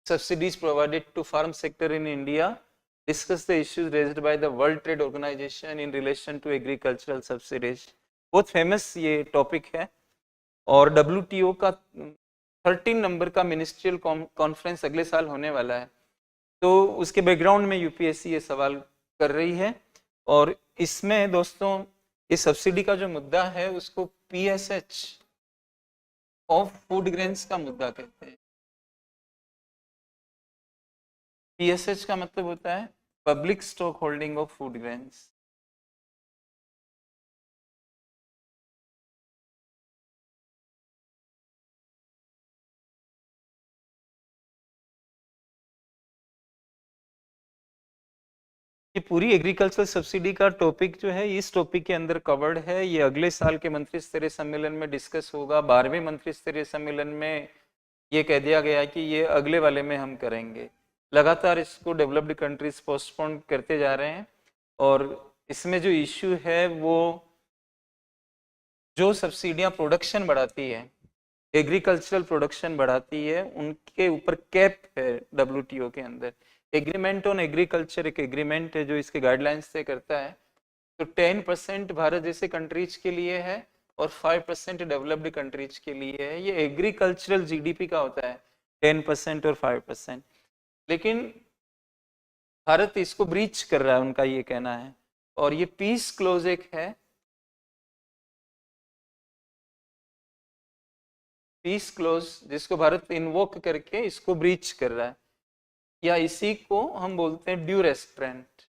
subsidies provided to farm sector in India, discuss the issues raised by the World Trade Organization in relation to agricultural subsidies. बहुत फेमस ये टॉपिक है, और WTO का 13 नंबर का मिनिस्ट्रियल कॉन्फ्रेंस अगले साल होने वाला है। तो उसके बैकग्राउंड में UPSC ये सवाल कर रही है, और इसमें दोस्तों ये सब्सिडी का जो मुद्दा है उसको PSH ऑफ फूड ग्रेन्स का मुद्दा कहते हैं। PSH का मतलब होता है public stock holding of food grains. ये पूरी एग्रीकल्चर सब्सिडी का टॉपिक जो है इस टॉपिक के अंदर कवर्ड है। ये अगले साल के मंत्री स्तरीय सम्मेलन में डिस्कस होगा। 12वें मंत्री स्तरीय सम्मेलन में ये कह दिया गया कि ये अगले वाले में हम करेंगे। लगातार इसको डेवलप्ड कंट्रीज पोस्टपोन करते जा रहे हैं, और इसमें जो इश्यू है वो जो सब्सिडियां प्रोडक्शन बढ़ाती है, एग्रीकल्चरल प्रोडक्शन बढ़ाती है, उनके ऊपर कैप है WTO के अंदर। एग्रीमेंट ऑन एग्रीकल्चर एक एग्रीमेंट है जो इसके गाइडलाइंस तय करता है। तो 10% भारत जैसे कंट्रीज के लिए है और 5% डेवलप्ड कंट्रीज के लिए है। ये एग्रीकल्चरल GDP का होता है 10% और 5%। लेकिन भारत इसको ब्रीच कर रहा है, उनका ये कहना है। और ये पीस क्लोज एक है, पीस क्लोज, जिसको भारत इन्वोक करके इसको ब्रीच कर रहा है, या इसी को हम बोलते हैं ड्यू रेस्ट्रेंट।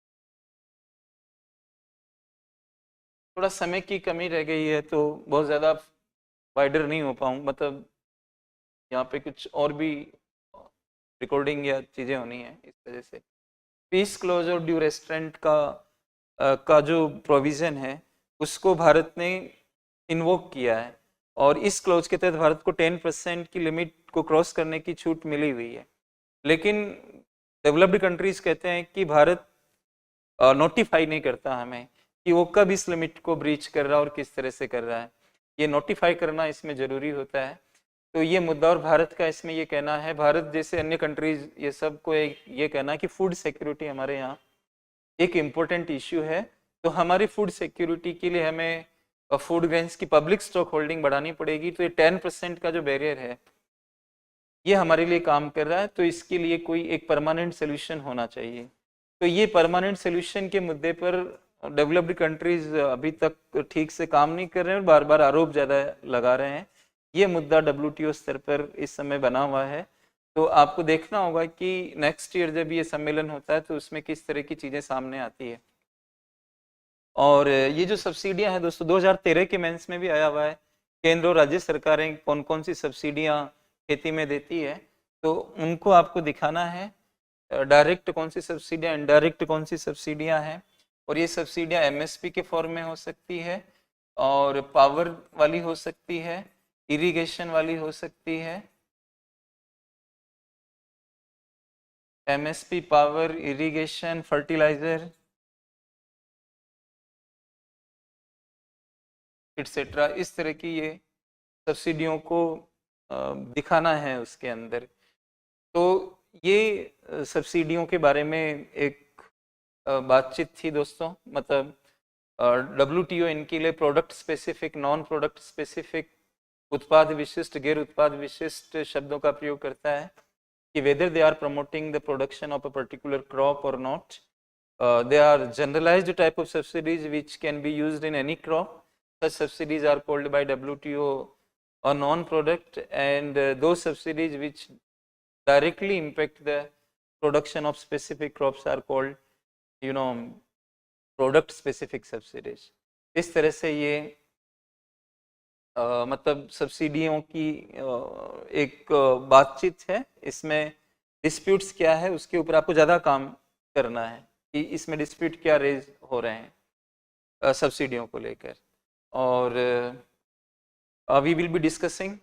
थोड़ा समय की कमी रह गई है तो बहुत ज़्यादा वाइडर नहीं हो पाऊँ, मतलब यहाँ पे कुछ और भी रिकॉर्डिंग या चीज़ें होनी है, इस वजह से पीस क्लोज और ड्यू रेस्ट्रेंट का जो प्रोविज़न है उसको भारत ने इन्वोक किया है। और इस क्लोज के तहत भारत को 10% की लिमिट को क्रॉस करने की छूट मिली हुई है। लेकिन डेवलप्ड कंट्रीज कहते हैं कि भारत नोटिफाई नहीं करता हमें कि वो कब इस लिमिट को ब्रीच कर रहा है और किस तरह से कर रहा है। ये नोटिफाई करना इसमें ज़रूरी होता है। तो ये मुद्दा, और भारत का इसमें ये कहना है, भारत जैसे अन्य कंट्रीज ये सबको ये कहना है कि फूड सिक्योरिटी हमारे यहाँ एक इम्पोर्टेंट इश्यू है। तो हमारी फूड सिक्योरिटी के लिए हमें फूड ग्रेन्स की पब्लिक स्टॉक होल्डिंग बढ़ानी पड़ेगी। तो ये 10% का जो बैरियर है ये हमारे लिए काम कर रहा है। तो इसके लिए कोई एक परमानेंट सोल्यूशन होना चाहिए। तो ये परमानेंट सोल्यूशन के मुद्दे पर डेवलप्ड कंट्रीज अभी तक ठीक से काम नहीं कर रहे हैं और बार बार आरोप ज़्यादा लगा रहे हैं। ये मुद्दा WTO स्तर पर इस समय बना हुआ है। तो आपको देखना होगा कि नेक्स्ट ईयर जब ये सम्मेलन होता है तो उसमें किस तरह की चीज़ें सामने आती है। और ये जो सब्सिडियां हैं दोस्तों 2013 के मेंस में भी आया हुआ है, केंद्र और राज्य सरकारें कौन कौन सी सब्सिडियां खेती में देती है, तो उनको आपको दिखाना है। डायरेक्ट कौन सी सब्सिडियां, इनडायरेक्ट कौन सी सब्सिडियां हैं। और ये सब्सिडियां MSP के फॉर्म में हो सकती है, और पावर वाली हो सकती है, इरिगेशन वाली हो सकती है। MSP, power, irrigation, fertiliser etcetera, इस तरह की ये सब्सिडियों को दिखाना है उसके अंदर। तो ये सब्सिडियों के बारे में एक बातचीत थी दोस्तों। मतलब WTO इनके लिए product specific, non product specific, उत्पाद विशिष्ट, गैर उत्पाद विशिष्ट शब्दों का प्रयोग करता है कि whether they are promoting the production of a particular crop or not. They are generalized type of subsidies which can be used in any crop. Such subsidies are called by WTO a non-product, and those subsidies which directly impact the production of specific crops are called, you know, product specific subsidies. इस तरह से ये मतलब सब्सिडियों की एक बातचीत है. इसमें डिस्प्यूट्स क्या है उसके ऊपर आपको ज़्यादा काम करना है कि इसमें डिस्प्यूट क्या रेज हो रहे हैं सब्सिडियों को लेकर. और we will be discussing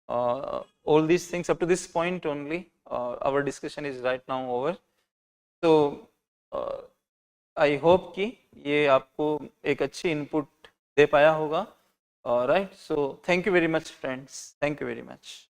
all these things up to this point only. Our discussion is right now over. So I hope कि ये आपको एक अच्छी इनपुट दे पाया होगा. Right, so thank you very much friends, thank you very much.